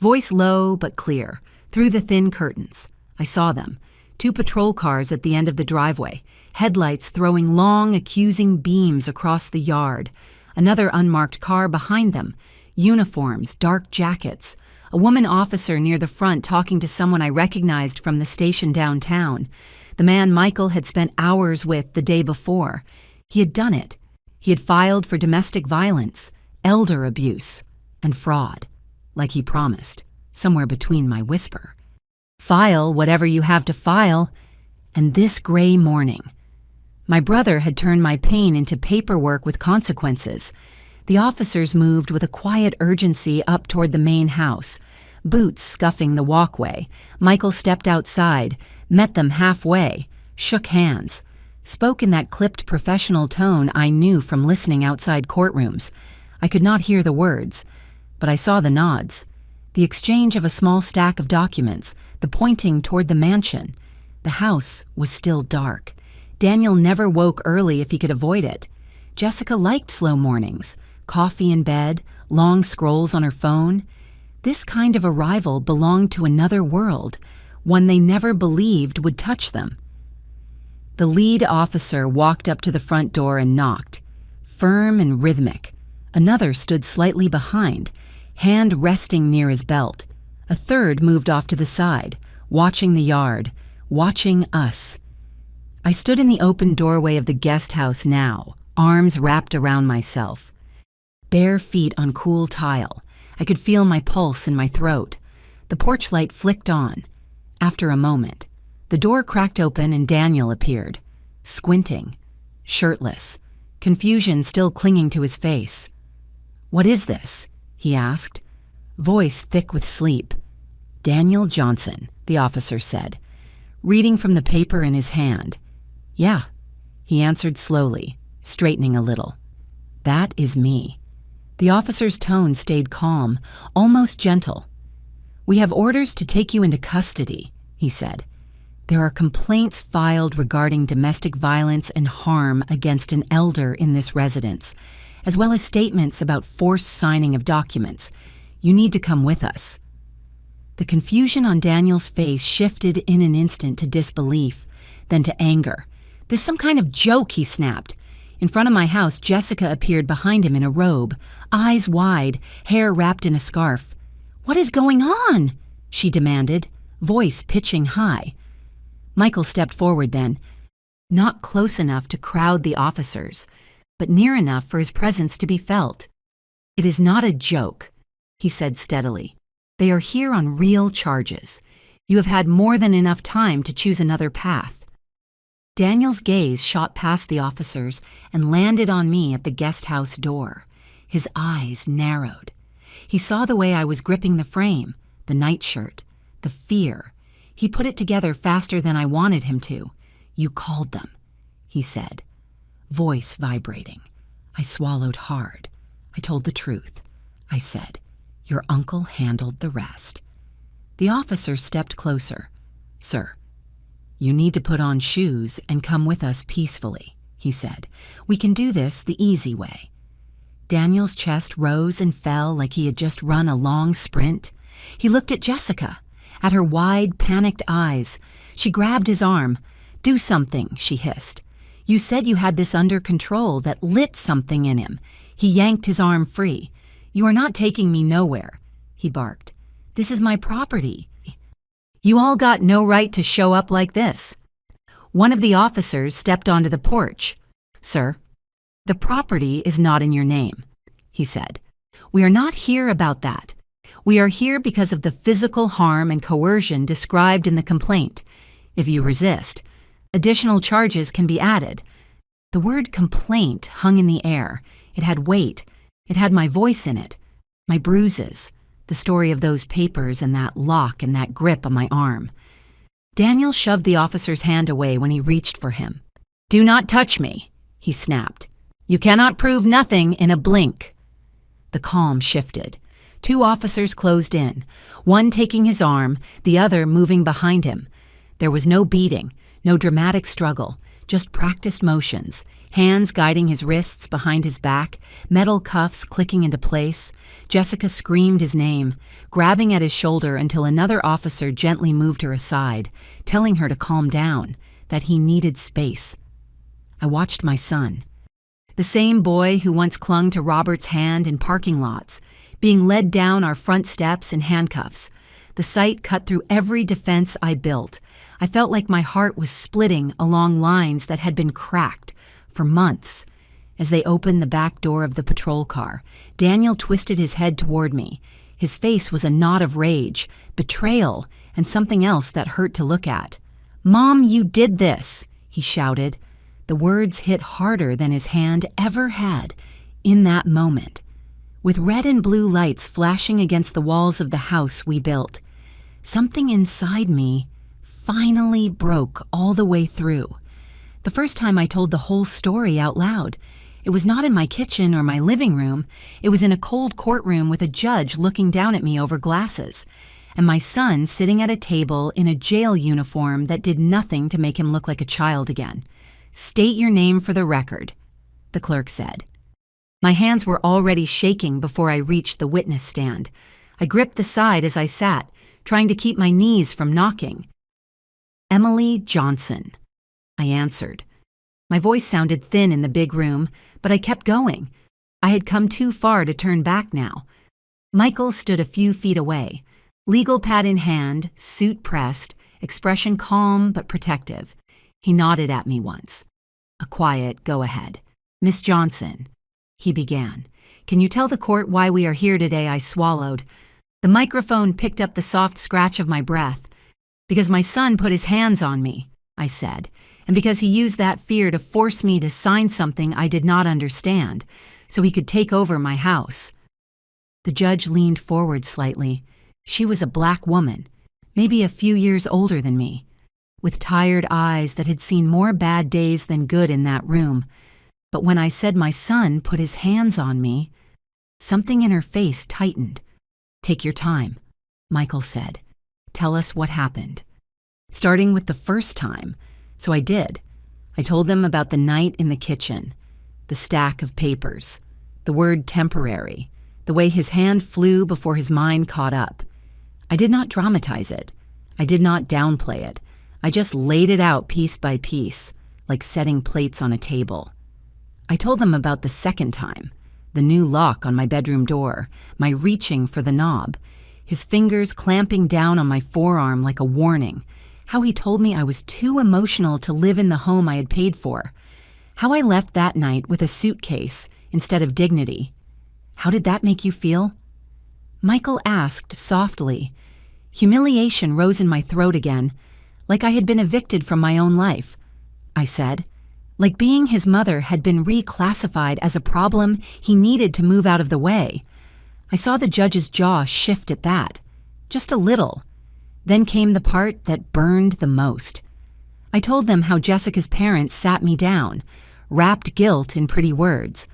voice low but clear, through the thin curtains. I saw them, 2 patrol cars at the end of the driveway, headlights throwing long, accusing beams across the yard, another unmarked car behind them, uniforms, dark jackets, a woman officer near the front talking to someone I recognized from the station downtown, the man Michael had spent hours with the day before. He had done it. He had filed for domestic violence, elder abuse, and fraud, like he promised, somewhere between my whisper. "File whatever you have to file," And this gray morning. My brother had turned my pain into paperwork with consequences. The officers moved with a quiet urgency up toward the main house, boots scuffing the walkway. Michael stepped outside, met them halfway, shook hands, spoke in that clipped professional tone I knew from listening outside courtrooms. I could not hear the words, but I saw the nods, the exchange of a small stack of documents, the pointing toward the mansion. The house was still dark. Daniel never woke early if he could avoid it. Jessica liked slow mornings, coffee in bed, long scrolls on her phone. This kind of arrival belonged to another world, one they never believed would touch them. The lead officer walked up to the front door and knocked, firm and rhythmic. Another stood slightly behind, hand resting near his belt. A third moved off to the side, watching the yard, watching us. I stood in the open doorway of the guest house now, arms wrapped around myself. Bare feet on cool tile. I could feel my pulse in my throat. The porch light flicked on. After a moment, the door cracked open and Daniel appeared, squinting, shirtless, confusion still clinging to his face. "What is this?" he asked, voice thick with sleep. "Daniel Johnson," the officer said, reading from the paper in his hand. "Yeah," he answered slowly, straightening a little. "That is me." The officer's tone stayed calm, almost gentle. "We have orders to take you into custody," he said. "There are complaints filed regarding domestic violence and harm against an elder in this residence, as well as statements about forced signing of documents. You need to come with us." The confusion on Daniel's face shifted in an instant to disbelief, then to anger. "This some kind of joke," he snapped. In front of my house, Jessica appeared behind him in a robe, eyes wide, hair wrapped in a scarf. "What is going on?" she demanded, voice pitching high. Michael stepped forward then, not close enough to crowd the officers, but near enough for his presence to be felt. "It is not a joke," he said steadily. "They are here on real charges. You have had more than enough time to choose another path." Daniel's gaze shot past the officers and landed on me at the guest house door. His eyes narrowed. He saw the way I was gripping the frame, the nightshirt, the fear. He put it together faster than I wanted him to. "You called them," he said, voice vibrating. I swallowed hard. I told the truth. I said, "Your uncle handled the rest." The officer stepped closer. "Sir, you need to put on shoes and come with us peacefully," he said. "We can do this the easy way." Daniel's chest rose and fell like he had just run a long sprint. He looked at Jessica, at her wide, panicked eyes. She grabbed his arm. "Do something," she hissed. "You said you had this under control that lit something in him." He yanked his arm free. "You are not taking me nowhere," he barked. "This is my property. You all got no right to show up like this." One of the officers stepped onto the porch. "Sir, the property is not in your name," he said. "We are not here about that. We are here because of the physical harm and coercion described in the complaint. If you resist, additional charges can be added." The word complaint hung in the air. It had weight. It had my voice in it, my bruises, the story of those papers and that lock and that grip on my arm. Daniel shoved the officer's hand away when he reached for him. "Do not touch me," he snapped. "You cannot prove nothing in a blink." The calm shifted. Two officers closed in, one taking his arm, the other moving behind him. There was no beating, no dramatic struggle, just practiced motions, hands guiding his wrists behind his back, metal cuffs clicking into place. Jessica screamed his name, grabbing at his shoulder until another officer gently moved her aside, telling her to calm down, that he needed space. I watched my son, the same boy who once clung to Robert's hand in parking lots, being led down our front steps in handcuffs. The sight cut through every defense I built. I felt like my heart was splitting along lines that had been cracked for months. As they opened the back door of the patrol car, Daniel twisted his head toward me. His face was a knot of rage, betrayal, and something else that hurt to look at. "Mom, you did this!" he shouted. The words hit harder than his hand ever had in that moment. With red and blue lights flashing against the walls of the house we built, something inside me finally broke all the way through. The first time I told the whole story out loud, it was not in my kitchen or my living room. It was in a cold courtroom with a judge looking down at me over glasses, and my son sitting at a table in a jail uniform that did nothing to make him look like a child again. "State your name for the record," the clerk said. My hands were already shaking before I reached the witness stand. I gripped the side as I sat, trying to keep my knees from knocking. "Emily Johnson," I answered. My voice sounded thin in the big room, but I kept going. I had come too far to turn back now. Michael stood a few feet away, legal pad in hand, suit pressed, expression calm but protective. He nodded at me once. A quiet go-ahead. "Miss Johnson," he began, "can you tell the court why we are here today?" I swallowed. The microphone picked up the soft scratch of my breath. "Because my son put his hands on me," I said, "and because he used that fear to force me to sign something I did not understand, so he could take over my house." The judge leaned forward slightly. She was a black woman, maybe a few years older than me, with tired eyes that had seen more bad days than good in that room. But when I said my son put his hands on me, something in her face tightened. "Take your time," Michael said. "Tell us what happened." Starting with the first time, so I did. I told them about the night in the kitchen, the stack of papers, the word temporary, the way his hand flew before his mind caught up. I did not dramatize it. I did not downplay it. I just laid it out piece by piece, like setting plates on a table. I told them about the second time, the new lock on my bedroom door, my reaching for the knob, his fingers clamping down on my forearm like a warning, how he told me I was too emotional to live in the home I had paid for, how I left that night with a suitcase instead of dignity. "How did that make you feel?" Michael asked softly. Humiliation rose in my throat again, like I had been evicted from my own life. I said, like being his mother had been reclassified as a problem he needed to move out of the way. I saw the judge's jaw shift at that, just a little. Then came the part that burned the most. I told them how Jessica's parents sat me down, wrapped guilt in pretty words,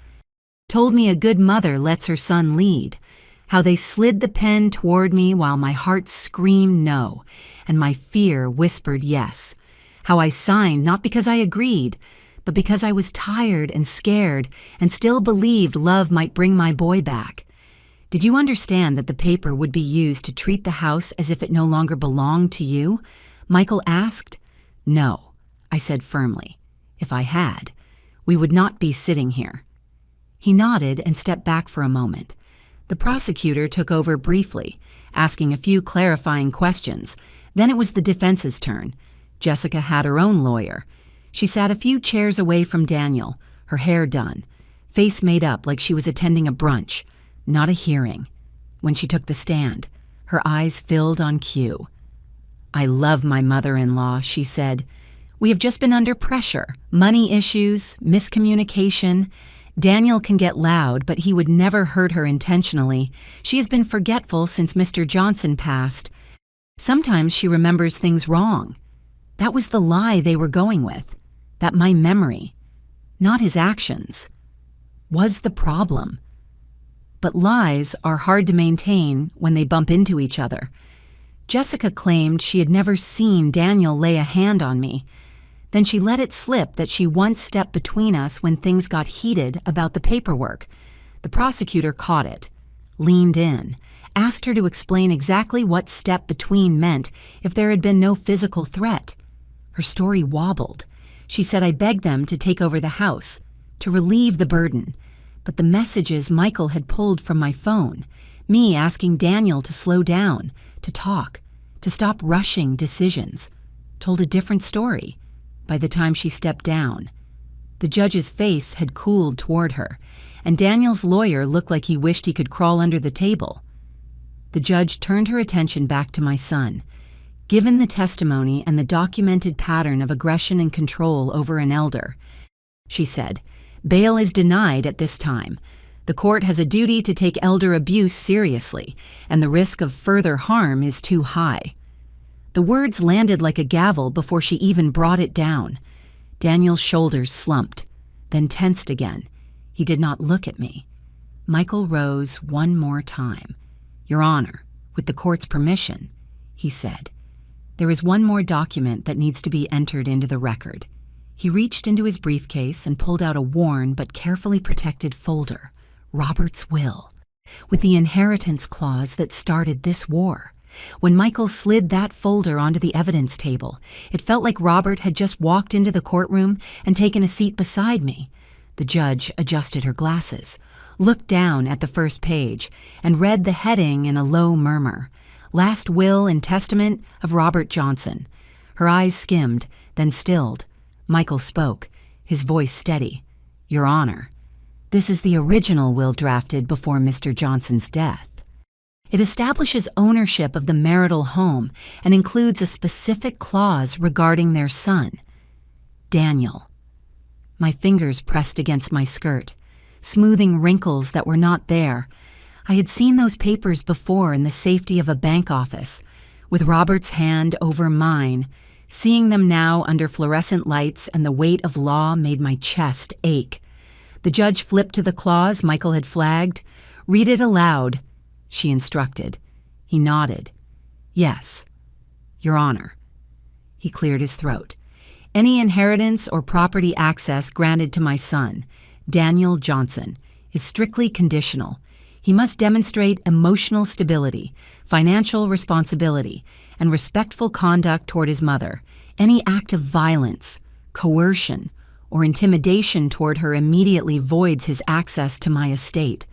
told me a good mother lets her son lead, how they slid the pen toward me while my heart screamed no, and my fear whispered yes, how I signed not because I agreed, but because I was tired and scared and still believed love might bring my boy back. "Did you understand that the paper would be used to treat the house as if it no longer belonged to you?" Michael asked. "No," I said firmly. "If I had, we would not be sitting here." He nodded and stepped back for a moment. The prosecutor took over briefly, asking a few clarifying questions. Then it was the defense's turn. Jessica had her own lawyer. She sat a few chairs away from Daniel, her hair done, face made up like she was attending a brunch, not a hearing. When she took the stand, her eyes filled on cue. "I love my mother-in-law," she said. "We have just been under pressure, money issues, miscommunication. Daniel can get loud, but he would never hurt her intentionally. She has been forgetful since Mr. Johnson passed. Sometimes she remembers things wrong. That was the lie they were going with, that my memory, not his actions, was the problem. But lies are hard to maintain when they bump into each other. Jessica claimed she had never seen Daniel lay a hand on me. Then she let it slip that she once stepped between us when things got heated about the paperwork. The prosecutor caught it, leaned in, asked her to explain exactly what step between meant if there had been no physical threat. Her story wobbled. She said I begged them to take over the house, to relieve the burden. But the messages Michael had pulled from my phone, me asking Daniel to slow down, to talk, to stop rushing decisions, told a different story. By the time she stepped down, the judge's face had cooled toward her, and Daniel's lawyer looked like he wished he could crawl under the table. The judge turned her attention back to my son. Given the testimony and the documented pattern of aggression and control over an elder, she said, bail is denied at this time. The court has a duty to take elder abuse seriously, and the risk of further harm is too high. The words landed like a gavel before she even brought it down. Daniel's shoulders slumped, then tensed again. He did not look at me. Michael rose one more time. Your Honor, with the court's permission, he said. There is one more document that needs to be entered into the record. He reached into his briefcase and pulled out a worn but carefully protected folder, Robert's will, with the inheritance clause that started this war. When Michael slid that folder onto the evidence table, it felt like Robert had just walked into the courtroom and taken a seat beside me. The judge adjusted her glasses, looked down at the first page, and read the heading in a low murmur. Last Will and Testament of Robert Johnson. Her eyes skimmed, then stilled. Michael spoke, his voice steady. Your Honor, this is the original will drafted before Mr. Johnson's death. It establishes ownership of the marital home and includes a specific clause regarding their son, Daniel. My fingers pressed against my skirt, smoothing wrinkles that were not there. I had seen those papers before in the safety of a bank office, with Robert's hand over mine. Seeing them now under fluorescent lights and the weight of law made my chest ache. The judge flipped to the clause Michael had flagged. Read it aloud, she instructed. He nodded. Yes, Your Honor. He cleared his throat. Any inheritance or property access granted to my son, Daniel Johnson, is strictly conditional. He must demonstrate emotional stability, financial responsibility, and respectful conduct toward his mother. Any act of violence, coercion, or intimidation toward her immediately voids his access to my estate.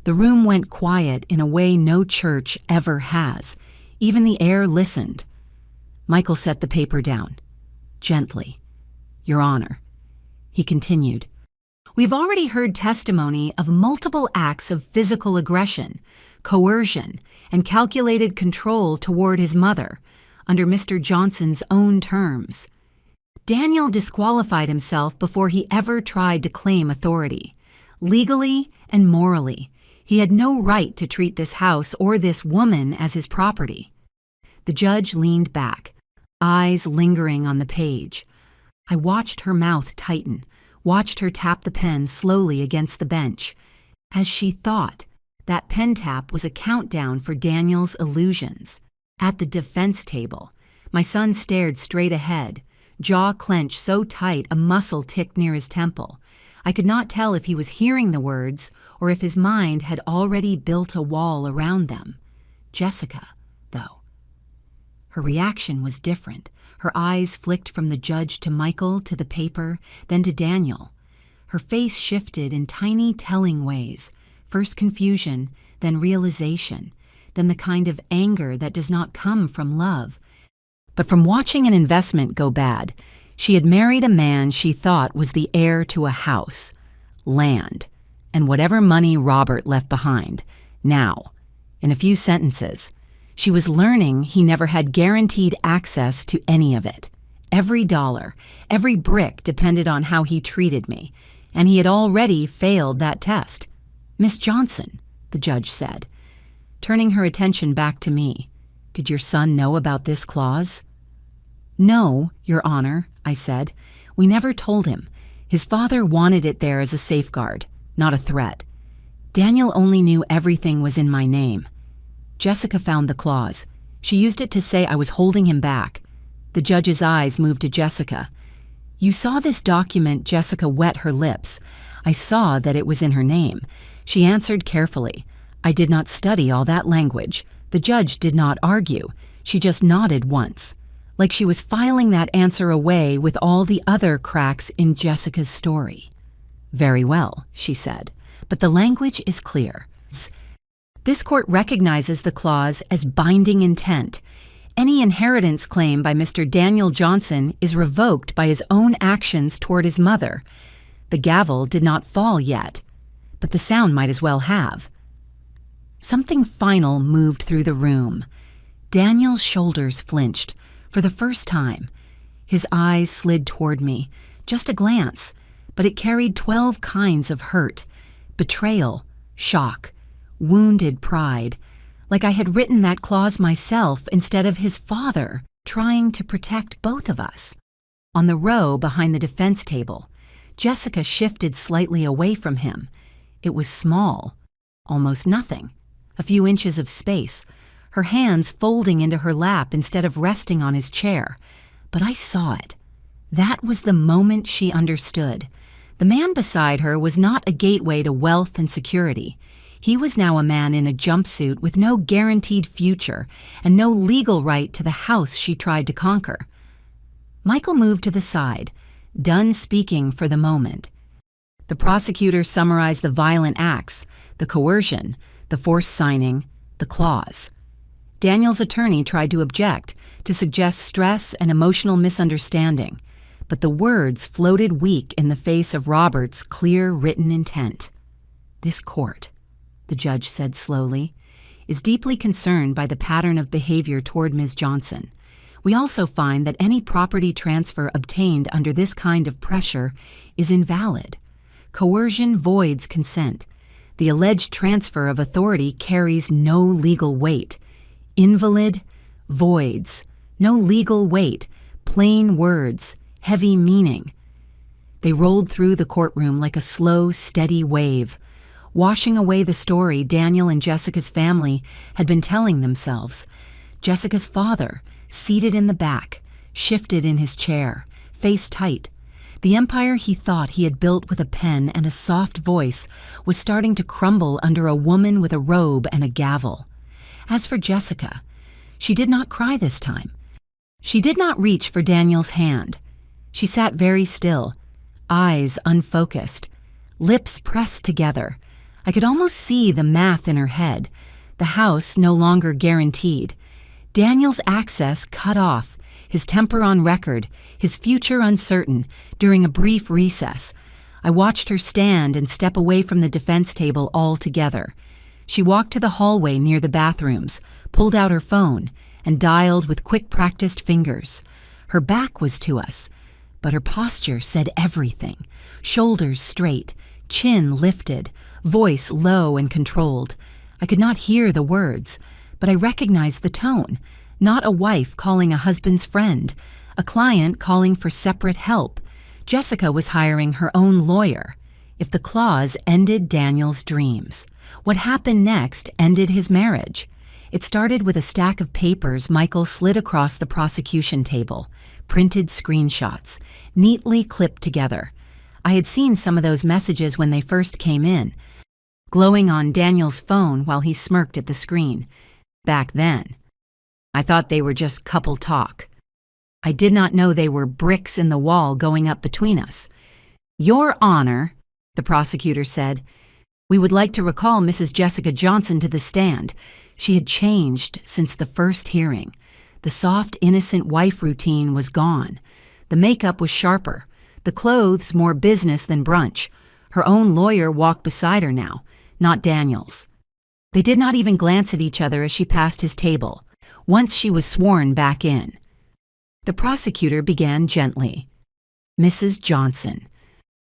The room went quiet in a way no church ever has. Even the air listened. Michael set the paper down. Gently. Your Honor. He continued. We've already heard testimony of multiple acts of physical aggression, coercion, and calculated control toward his mother, under Mr. Johnson's own terms. Daniel disqualified himself before he ever tried to claim authority. Legally and morally, he had no right to treat this house or this woman as his property. The judge leaned back, eyes lingering on the page. I watched her mouth tighten, watched her tap the pen slowly against the bench. As she thought, that pen tap was a countdown for Daniel's illusions. At the defense table, my son stared straight ahead, jaw clenched so tight a muscle ticked near his temple. I could not tell if he was hearing the words or if his mind had already built a wall around them. Jessica, though. Her reaction was different. Her eyes flicked from the judge to Michael, to the paper, then to Daniel. Her face shifted in tiny telling ways, first confusion, then realization, then the kind of anger that does not come from love, but from watching an investment go bad. She had married a man she thought was the heir to a house, land, and whatever money Robert left behind. Now, in a few sentences, she was learning he never had guaranteed access to any of it. Every dollar, every brick depended on how he treated me, and he had already failed that test. Miss Johnson, the judge said, turning her attention back to me, did your son know about this clause? No, Your Honor, I said. We never told him. His father wanted it there as a safeguard, not a threat. Daniel only knew everything was in my name. Jessica found the clause. She used it to say I was holding him back. The judge's eyes moved to Jessica. You saw this document. Jessica wet her lips. I saw that it was in her name. She answered carefully. I did not study all that language. The judge did not argue. She just nodded once, like she was filing that answer away with all the other cracks in Jessica's story. Very well, she said, but the language is clear. This court recognizes the clause as binding intent. Any inheritance claim by Mr. Daniel Johnson is revoked by his own actions toward his mother. The gavel did not fall yet, but the sound might as well have. Something final moved through the room. Daniel's shoulders flinched, for the first time. His eyes slid toward me, just a glance, but it carried 12 kinds of hurt, betrayal, shock, wounded pride, like I had written that clause myself instead of his father, trying to protect both of us. On the row behind the defense table, Jessica shifted slightly away from him. It was small, almost nothing, a few inches of space, her hands folding into her lap instead of resting on his chair. But I saw it. That was the moment she understood. The man beside her was not a gateway to wealth and security. He was now a man in a jumpsuit with no guaranteed future and no legal right to the house she tried to conquer. Michael moved to the side, done speaking for the moment. The prosecutor summarized the violent acts, the coercion, the forced signing, the clause. Daniel's attorney tried to object, to suggest stress and emotional misunderstanding, but the words floated weak in the face of Robert's clear written intent. This court, the judge said slowly, is deeply concerned by the pattern of behavior toward Ms. Johnson. We also find that any property transfer obtained under this kind of pressure is invalid. Coercion voids consent. The alleged transfer of authority carries no legal weight. Invalid, voids, no legal weight, plain words, heavy meaning. They rolled through the courtroom like a slow, steady wave, washing away the story Daniel and Jessica's family had been telling themselves. Jessica's father, seated in the back, shifted in his chair, face tight. The empire he thought he had built with a pen and a soft voice was starting to crumble under a woman with a robe and a gavel. As for Jessica, she did not cry this time. She did not reach for Daniel's hand. She sat very still, eyes unfocused, lips pressed together. I could almost see the math in her head. The house no longer guaranteed. Daniel's access cut off, his temper on record, his future uncertain. During a brief recess, I watched her stand and step away from the defense table altogether. She walked to the hallway near the bathrooms, pulled out her phone, and dialed with quick practiced fingers. Her back was to us, but her posture said everything. Shoulders straight, chin lifted, voice low and controlled. I could not hear the words, but I recognized the tone. Not a wife calling a husband's friend, a client calling for separate help. Jessica was hiring her own lawyer. If the clause ended Daniel's dreams, what happened next ended his marriage. It started with a stack of papers Michael slid across the prosecution table, printed screenshots, neatly clipped together. I had seen some of those messages when they first came in, glowing on Daniel's phone while he smirked at the screen. Back then, I thought they were just couple talk. I did not know they were bricks in the wall going up between us. Your Honor, the prosecutor said, we would like to recall Mrs. Jessica Johnson to the stand. She had changed since the first hearing. The soft, innocent wife routine was gone. The makeup was sharper. The clothes more business than brunch. Her own lawyer walked beside her now, not Daniel's. They did not even glance at each other as she passed his table, once she was sworn back in. The prosecutor began gently. Mrs. Johnson,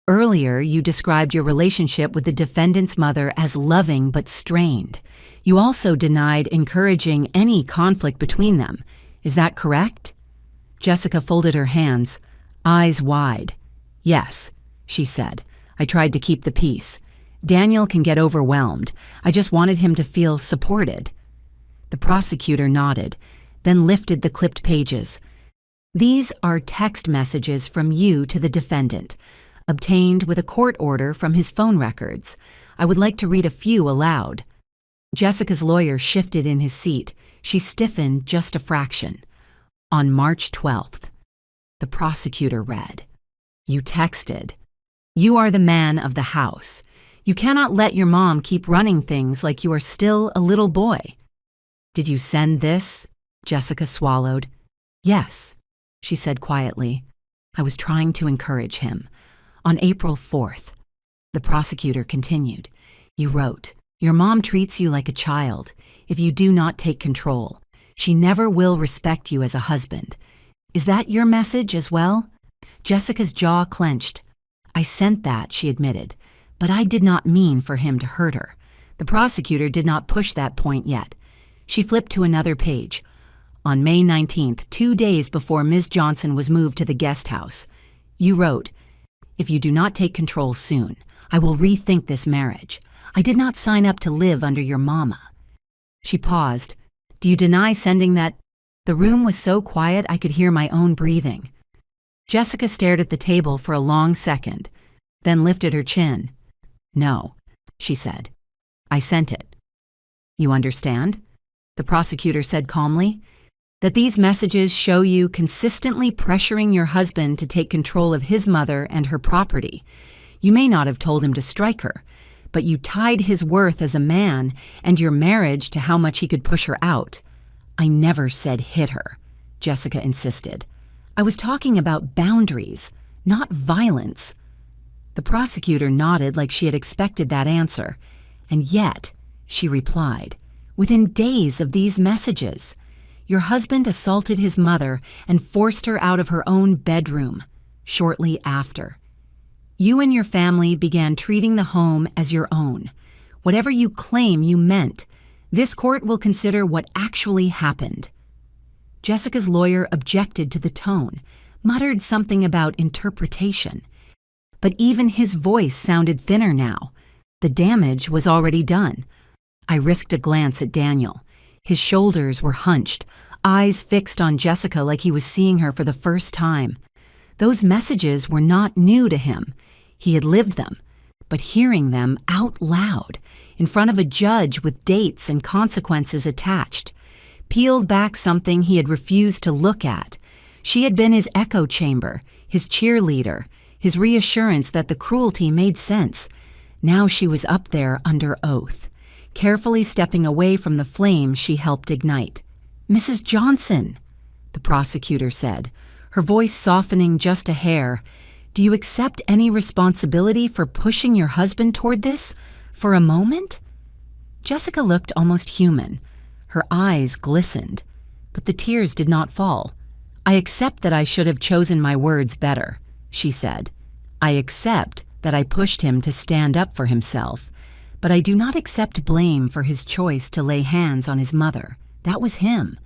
earlier you described your relationship with the defendant's mother as loving but strained. You also denied encouraging any conflict between them. Is that correct? Jessica folded her hands, eyes wide. Yes, she said. I tried to keep the peace. Daniel can get overwhelmed. I just wanted him to feel supported. The prosecutor nodded, then lifted the clipped pages. These are text messages from you to the defendant, obtained with a court order from his phone records. I would like to read a few aloud. Jessica's lawyer shifted in his seat. She stiffened just a fraction. On March 12th, the prosecutor read, You texted. You are the man of the house. You cannot let your mom keep running things like you are still a little boy. Did you send this? Jessica swallowed. Yes, she said quietly. I was trying to encourage him. On April 4th, the prosecutor continued. You wrote, Your mom treats you like a child if you do not take control. She never will respect you as a husband. Is that your message as well? Jessica's jaw clenched. I sent that, she admitted, but I did not mean for him to hurt her. The prosecutor did not push that point yet. She flipped to another page. On May 19th, 2 days before Ms. Johnson was moved to the guest house, you wrote, "If you do not take control soon, I will rethink this marriage. I did not sign up to live under your mama." She paused. Do you deny sending that? The room was so quiet I could hear my own breathing. Jessica stared at the table for a long second, then lifted her chin. No, she said. I sent it. You understand? The prosecutor said calmly. That these messages show you consistently pressuring your husband to take control of his mother and her property. You may not have told him to strike her, but you tied his worth as a man and your marriage to how much he could push her out. I never said hit her, Jessica insisted. I was talking about boundaries, not violence. The prosecutor nodded like she had expected that answer, and yet, she replied, within days of these messages, your husband assaulted his mother and forced her out of her own bedroom shortly after. You and your family began treating the home as your own. Whatever you claim you meant, this court will consider what actually happened. Jessica's lawyer objected to the tone, muttered something about interpretation. But even his voice sounded thinner now. The damage was already done. I risked a glance at Daniel. His shoulders were hunched, eyes fixed on Jessica like he was seeing her for the first time. Those messages were not new to him. He had lived them, but hearing them out loud, in front of a judge with dates and consequences attached, peeled back something he had refused to look at. She had been his echo chamber, his cheerleader, his reassurance that the cruelty made sense. Now she was up there under oath, carefully stepping away from the flame she helped ignite. Mrs. Johnson, the prosecutor said, her voice softening just a hair, do you accept any responsibility for pushing your husband toward this? For a moment? Jessica looked almost human. Her eyes glistened, but the tears did not fall. I accept that I should have chosen my words better, she said. I accept that I pushed him to stand up for himself, but I do not accept blame for his choice to lay hands on his mother. That was him.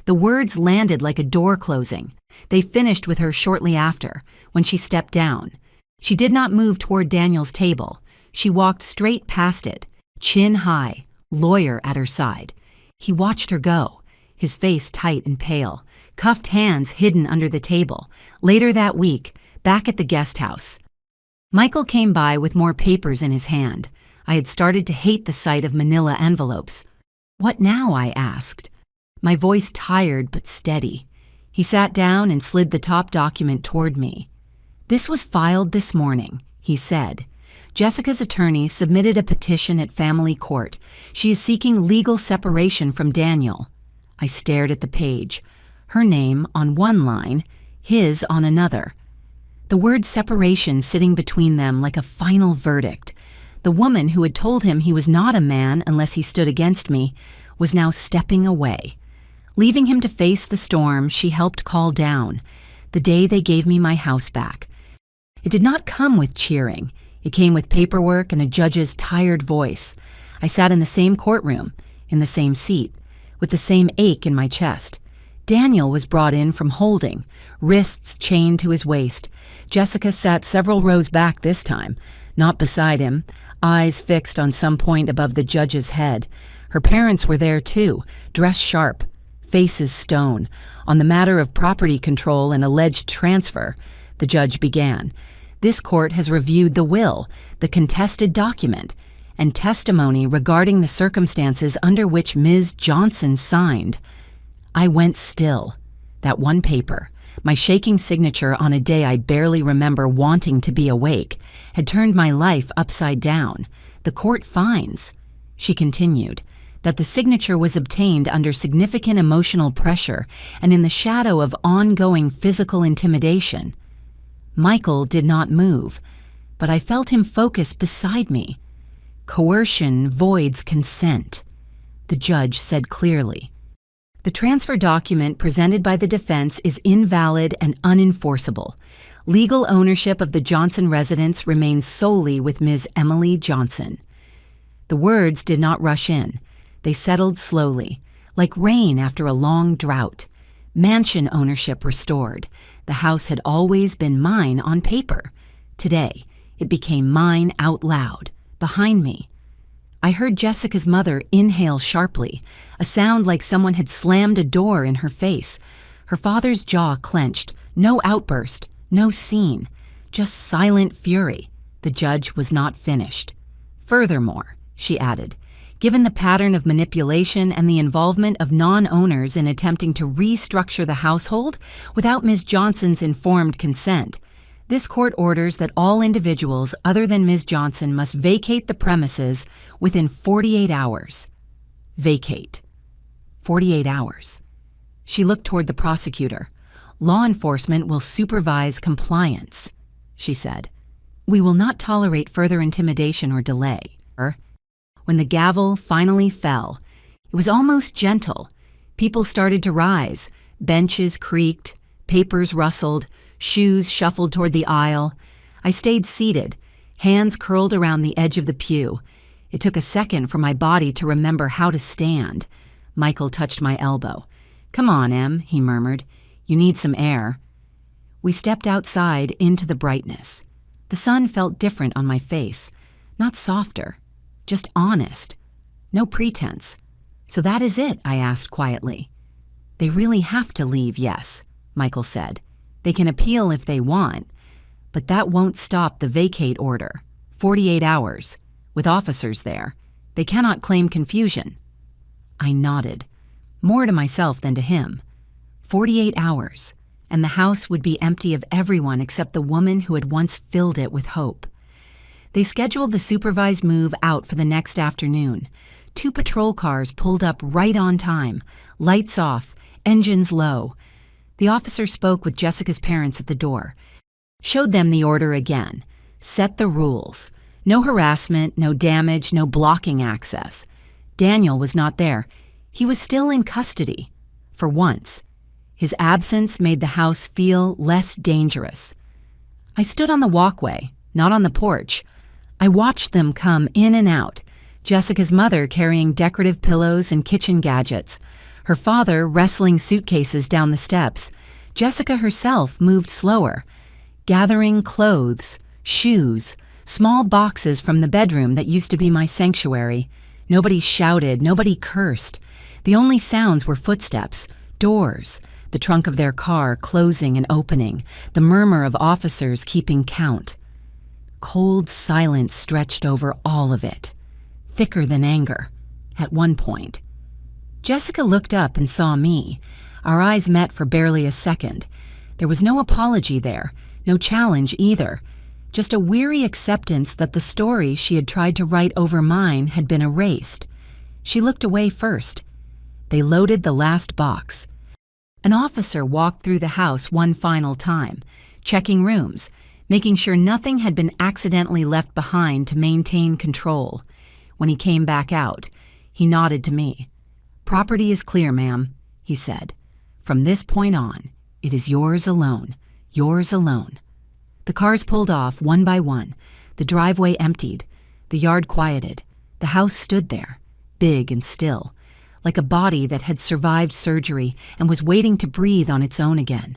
The words landed like a door closing. They finished with her shortly after, when she stepped down. She did not move toward Daniel's table. She walked straight past it, chin high, lawyer at her side. He watched her go, his face tight and pale, cuffed hands hidden under the table. Later that week, back at the guest house, Michael came by with more papers in his hand. I had started to hate the sight of manila envelopes. What now? I asked, my voice tired but steady. He sat down and slid the top document toward me. This was filed this morning, he said. Jessica's attorney submitted a petition at family court. She is seeking legal separation from Daniel. I stared at the page. Her name on one line, his on another. The word separation sitting between them like a final verdict. The woman who had told him he was not a man unless he stood against me was now stepping away. Leaving him to face the storm she helped call down, the day they gave me my house back. It did not come with cheering. It came with paperwork and a judge's tired voice. I sat in the same courtroom, in the same seat, with the same ache in my chest. Daniel was brought in from holding, wrists chained to his waist. Jessica sat several rows back this time, not beside him, eyes fixed on some point above the judge's head. Her parents were there too, dressed sharp, faces stone. On the matter of property control and alleged transfer, the judge began. This court has reviewed the will, the contested document, and testimony regarding the circumstances under which Ms. Johnson signed. I went still. That one paper, my shaking signature on a day I barely remember wanting to be awake, had turned my life upside down. The court finds, she continued, that the signature was obtained under significant emotional pressure and in the shadow of ongoing physical intimidation. Michael did not move, but I felt him focus beside me. Coercion voids consent, the judge said clearly. The transfer document presented by the defense is invalid and unenforceable. Legal ownership of the Johnson residence remains solely with Ms. Emily Johnson. The words did not rush in. They settled slowly, like rain after a long drought. Mansion ownership restored. The house had always been mine on paper. Today, it became mine out loud, behind me. I heard Jessica's mother inhale sharply, a sound like someone had slammed a door in her face. Her father's jaw clenched. No outburst, no scene, just silent fury. The judge was not finished. Furthermore, she added, given the pattern of manipulation and the involvement of non-owners in attempting to restructure the household without Ms. Johnson's informed consent, this court orders that all individuals other than Ms. Johnson must vacate the premises within 48 hours. Vacate. 48 hours. She looked toward the prosecutor. Law enforcement will supervise compliance, she said. We will not tolerate further intimidation or delay. When the gavel finally fell, it was almost gentle. People started to rise. Benches creaked, papers rustled, shoes shuffled toward the aisle. I stayed seated, hands curled around the edge of the pew. It took a second for my body to remember how to stand. Michael touched my elbow. Come on, Em, he murmured. You need some air. We stepped outside into the brightness. The sun felt different on my face, not softer, just honest. No pretense. So that is it, I asked quietly. They really have to leave, yes, Michael said. They can appeal if they want, but that won't stop the vacate order. 48 hours. With officers there. They cannot claim confusion. I nodded, more to myself than to him. 48 hours, and the house would be empty of everyone except the woman who had once filled it with hope. They scheduled the supervised move out for the next afternoon. 2 patrol cars pulled up right on time, lights off, engines low. The officer spoke with Jessica's parents at the door, showed them the order again, set the rules. No harassment, no damage, no blocking access. Daniel was not there. He was still in custody. For once. His absence made the house feel less dangerous. I stood on the walkway, not on the porch. I watched them come in and out. Jessica's mother carrying decorative pillows and kitchen gadgets. Her father wrestling suitcases down the steps. Jessica herself moved slower, gathering clothes, shoes, small boxes from the bedroom that used to be my sanctuary. Nobody shouted, nobody cursed. The only sounds were footsteps, doors, the trunk of their car closing and opening, the murmur of officers keeping count. Cold silence stretched over all of it, thicker than anger, at one point. Jessica looked up and saw me. Our eyes met for barely a second. There was no apology there, no challenge either, just a weary acceptance that the story she had tried to write over mine had been erased. She looked away first. They loaded the last box. An officer walked through the house one final time, checking rooms, making sure nothing had been accidentally left behind to maintain control. When he came back out, he nodded to me. "Property is clear, ma'am," he said. "From this point on, it is yours alone, yours alone." The cars pulled off one by one. The driveway emptied. The yard quieted. The house stood there, big and still, like a body that had survived surgery and was waiting to breathe on its own again.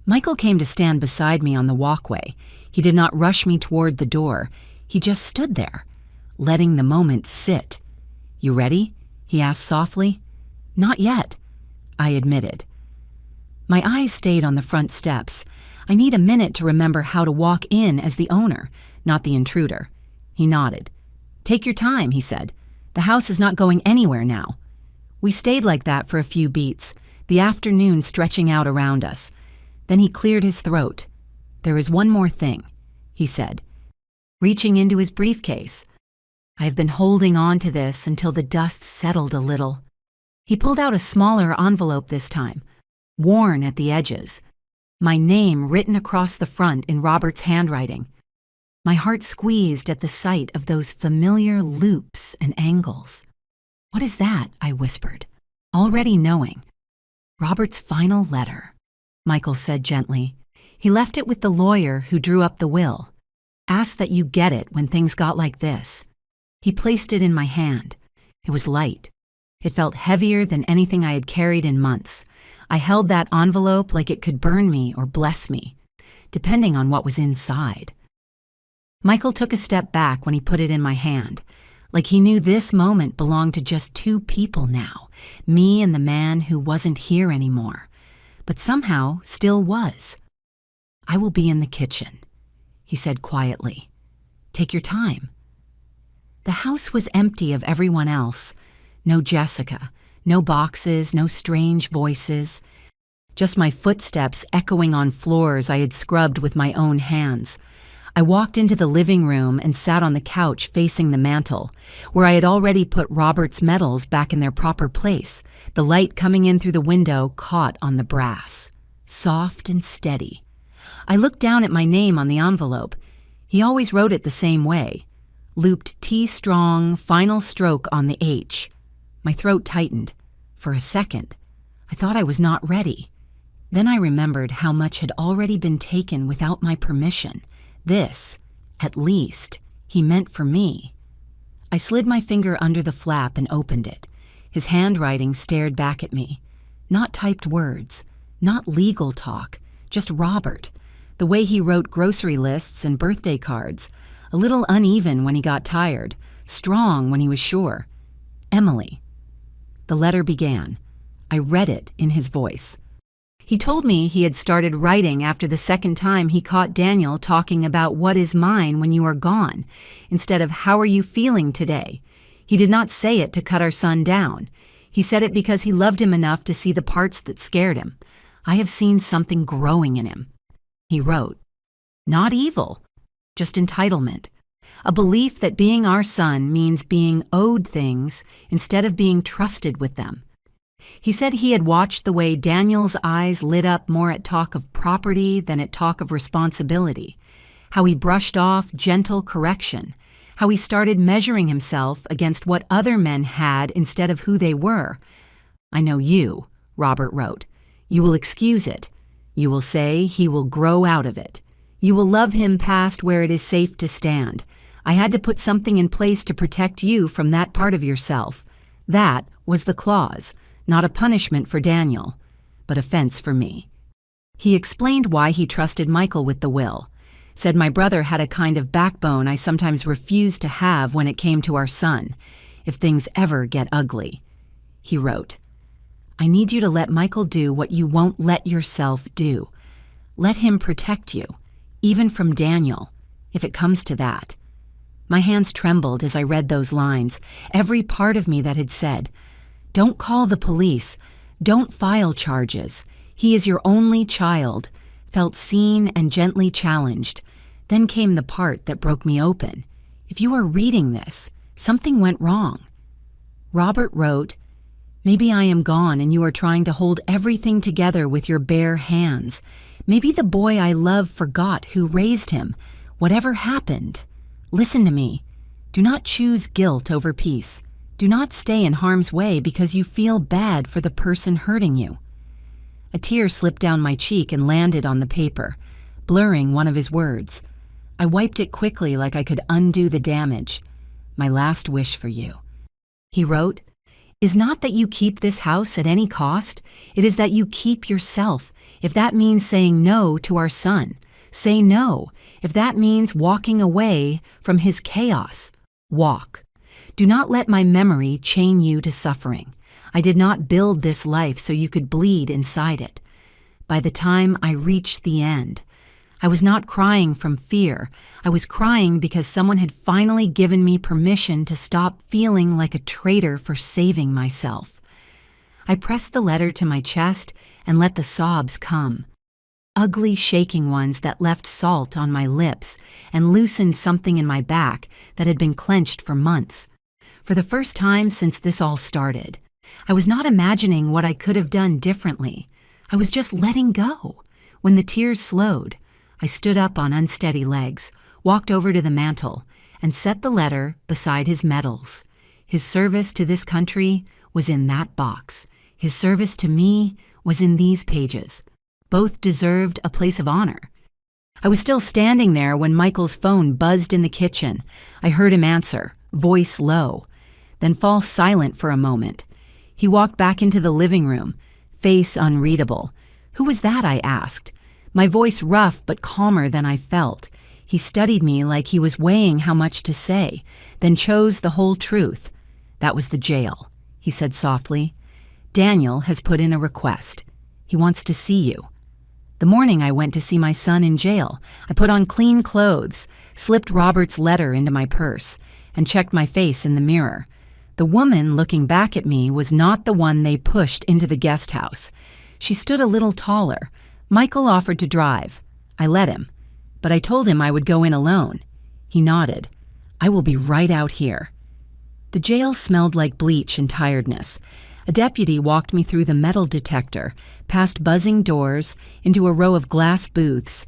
Michael came to stand beside me on the walkway. He did not rush me toward the door. He just stood there, letting the moment sit. "You ready?" he asked softly. "Not yet," I admitted. My eyes stayed on the front steps. I need a minute to remember how to walk in as the owner, not the intruder. He nodded. "Take your time," he said. "The house is not going anywhere now." We stayed like that for a few beats, the afternoon stretching out around us. Then he cleared his throat. "There is one more thing," he said, reaching into his briefcase. "I have been holding on to this until the dust settled a little." He pulled out a smaller envelope this time, worn at the edges. My name written across the front in Robert's handwriting. My heart squeezed at the sight of those familiar loops and angles. "What is that?" I whispered, already knowing. Robert's final letter, Michael said gently. He left it with the lawyer who drew up the will. Asked that you get it when things got like this. He placed it in my hand. It was light. It felt heavier than anything I had carried in months. I held that envelope like it could burn me or bless me, depending on what was inside. Michael took a step back when he put it in my hand, like he knew this moment belonged to just two people now, me and the man who wasn't here anymore, but somehow still was. I will be in the kitchen, he said quietly. Take your time. The house was empty of everyone else. No Jessica, no boxes, no strange voices. Just my footsteps echoing on floors I had scrubbed with my own hands. I walked into the living room and sat on the couch facing the mantel, where I had already put Robert's medals back in their proper place. The light coming in through the window caught on the brass, soft and steady. I looked down at my name on the envelope. He always wrote it the same way. Looped T strong, final stroke on the H. My throat tightened. For a second, I thought I was not ready. Then I remembered how much had already been taken without my permission. This, at least, he meant for me. I slid my finger under the flap and opened it. His handwriting stared back at me. Not typed words, not legal talk, just Robert. The way he wrote grocery lists and birthday cards. A little uneven when he got tired, strong when he was sure. Emily. The letter began. I read it in his voice. He told me he had started writing after the second time he caught Daniel talking about what is mine when you are gone, instead of how are you feeling today. He did not say it to cut our son down. He said it because he loved him enough to see the parts that scared him. I have seen something growing in him. He wrote, not evil, just entitlement. A belief that being our son means being owed things instead of being trusted with them. He said he had watched the way Daniel's eyes lit up more at talk of property than at talk of responsibility, how he brushed off gentle correction, how he started measuring himself against what other men had instead of who they were. I know you, Robert wrote. You will excuse it. You will say he will grow out of it. You will love him past where it is safe to stand. I had to put something in place to protect you from that part of yourself. That was the clause. Not a punishment for Daniel, but offense for me. He explained why he trusted Michael with the will, said my brother had a kind of backbone I sometimes refused to have when it came to our son, if things ever get ugly. He wrote, I need you to let Michael do what you won't let yourself do. Let him protect you, even from Daniel, if it comes to that. My hands trembled as I read those lines, every part of me that had said, don't call the police. Don't file charges. He is your only child. Felt seen and gently challenged. Then came the part that broke me open. If you are reading this, something went wrong. Robert wrote, maybe I am gone and you are trying to hold everything together with your bare hands. Maybe the boy I love forgot who raised him. Whatever happened, listen to me. Do not choose guilt over peace. Do not stay in harm's way because you feel bad for the person hurting you. A tear slipped down my cheek and landed on the paper, blurring one of his words. I wiped it quickly like I could undo the damage. My last wish for you. He wrote, is not that you keep this house at any cost. It is that you keep yourself. If that means saying no to our son, say no. If that means walking away from his chaos, walk. Do not let my memory chain you to suffering. I did not build this life so you could bleed inside it. By the time I reached the end, I was not crying from fear. I was crying because someone had finally given me permission to stop feeling like a traitor for saving myself. I pressed the letter to my chest and let the sobs come. Ugly shaking ones that left salt on my lips and loosened something in my back that had been clenched for months. For the first time since this all started, I was not imagining what I could have done differently. I was just letting go. When the tears slowed, I stood up on unsteady legs, walked over to the mantel, and set the letter beside his medals. His service to this country was in that box. His service to me was in these pages. Both deserved a place of honor. I was still standing there when Michael's phone buzzed in the kitchen. I heard him answer, voice low, then fall silent for a moment. He walked back into the living room, face unreadable. "Who was that?" I asked, my voice rough but calmer than I felt. He studied me like he was weighing how much to say, then chose the whole truth. "That was the jail," he said softly. "Daniel has put in a request. He wants to see you." The morning I went to see my son in jail, I put on clean clothes, slipped Robert's letter into my purse, and checked my face in the mirror. The woman looking back at me was not the one they pushed into the guest house. She stood a little taller. Michael offered to drive. I let him, but I told him I would go in alone. He nodded. "I will be right out here." The jail smelled like bleach and tiredness. A deputy walked me through the metal detector, past buzzing doors, into a row of glass booths.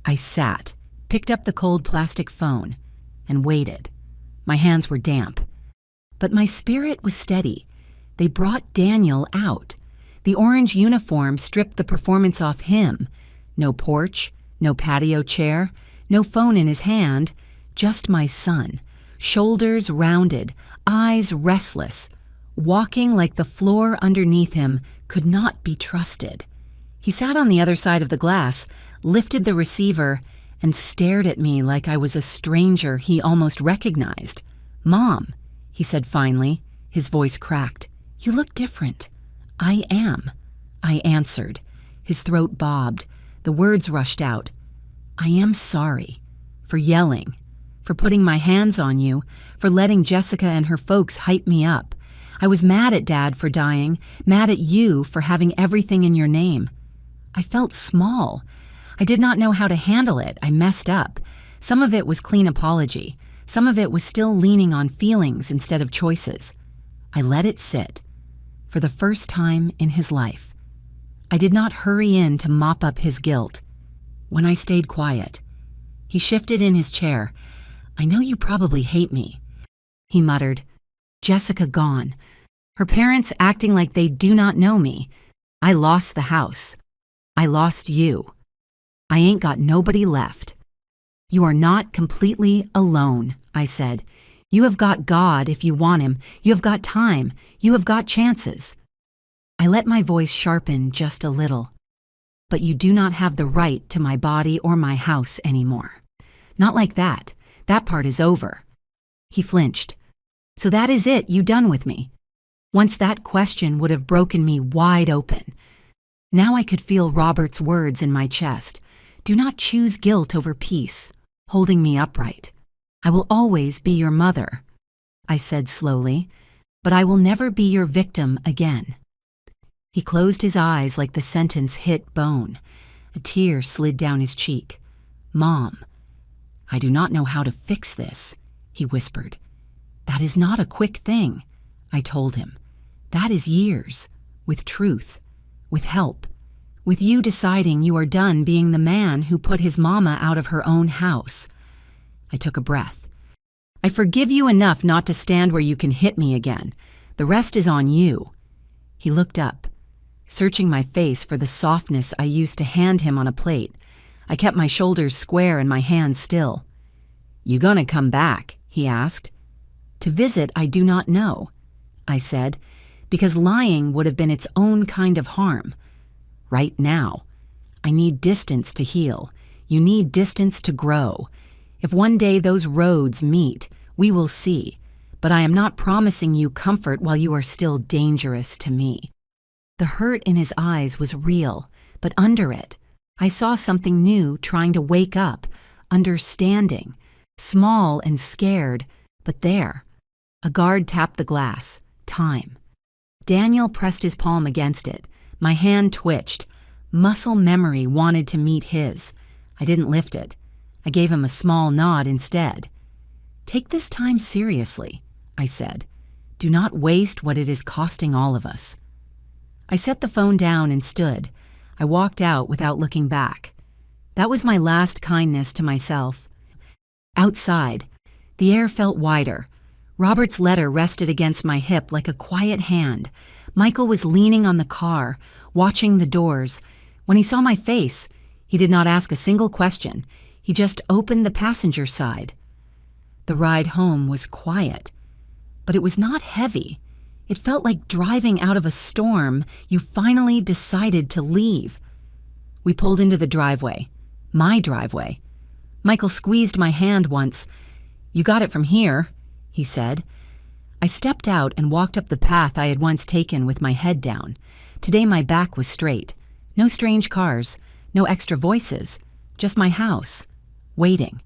I sat, picked up the cold plastic phone, and waited. My hands were damp. But my spirit was steady. They brought Daniel out. The orange uniform stripped the performance off him. No porch, no patio chair, no phone in his hand, just my son, shoulders rounded, eyes restless, walking like the floor underneath him could not be trusted. He sat on the other side of the glass, lifted the receiver, and stared at me like I was a stranger he almost recognized. "Mom," he said finally, his voice cracked. "You look different." "I am," I answered. His throat bobbed. The words rushed out. "I am sorry for yelling, for putting my hands on you, for letting Jessica and her folks hype me up. I was mad at Dad for dying, mad at you for having everything in your name. I felt small. I did not know how to handle it. I messed up. Some of it was clean apology. Some of it was still leaning on feelings instead of choices. I let it sit. For the first time in his life. I did not hurry in to mop up his guilt. When I stayed quiet, he shifted in his chair. "I know you probably hate me," he muttered. "Jessica gone. Her parents acting like they do not know me. I lost the house. I lost you. I ain't got nobody left." "You are not completely alone," I said. "You have got God if you want him. You have got time. You have got chances." I let my voice sharpen just a little. "But you do not have the right to my body or my house anymore. Not like that. That part is over." He flinched. "So that is it, you done with me?" Once that question would have broken me wide open. Now I could feel Robert's words in my chest. "Do not choose guilt over peace," holding me upright. "I will always be your mother," I said slowly, "but I will never be your victim again." He closed his eyes like the sentence hit bone. A tear slid down his cheek. "Mom, I do not know how to fix this," he whispered. "That is not a quick thing," I told him. "That is years, with truth, with help, with you deciding you are done being the man who put his mama out of her own house." I took a breath. "I forgive you enough not to stand where you can hit me again. The rest is on you." He looked up, searching my face for the softness I used to hand him on a plate. I kept my shoulders square and my hands still. "You gonna come back?" he asked. "To visit I do not know," I said, because lying would have been its own kind of harm. "Right now. I need distance to heal. You need distance to grow. If one day those roads meet, we will see, but I am not promising you comfort while you are still dangerous to me." The hurt in his eyes was real, but under it, I saw something new trying to wake up, understanding, small and scared, but there. A guard tapped the glass. Time. Daniel pressed his palm against it. My hand twitched. Muscle memory wanted to meet his. I didn't lift it. I gave him a small nod instead. "Take this time seriously," I said. "Do not waste what it is costing all of us." I set the phone down and stood. I walked out without looking back. That was my last kindness to myself. Outside, the air felt wider. Robert's letter rested against my hip like a quiet hand. Michael was leaning on the car, watching the doors. When he saw my face, he did not ask a single question. He just opened the passenger side. The ride home was quiet, but it was not heavy. It felt like driving out of a storm. You finally decided to leave. We pulled into the driveway, my driveway. Michael squeezed my hand once. "You got it from here," he said. I stepped out and walked up the path I had once taken with my head down. Today my back was straight. No strange cars, no extra voices, just my house, waiting.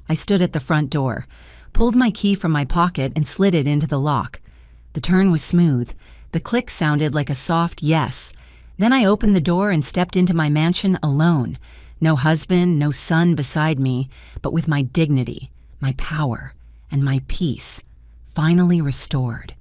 I stood at the front door, pulled my key from my pocket and slid it into the lock. The turn was smooth. The click sounded like a soft yes. Then I opened the door and stepped into my mansion alone. No husband, no son beside me, but with my dignity, my power, and my peace finally restored.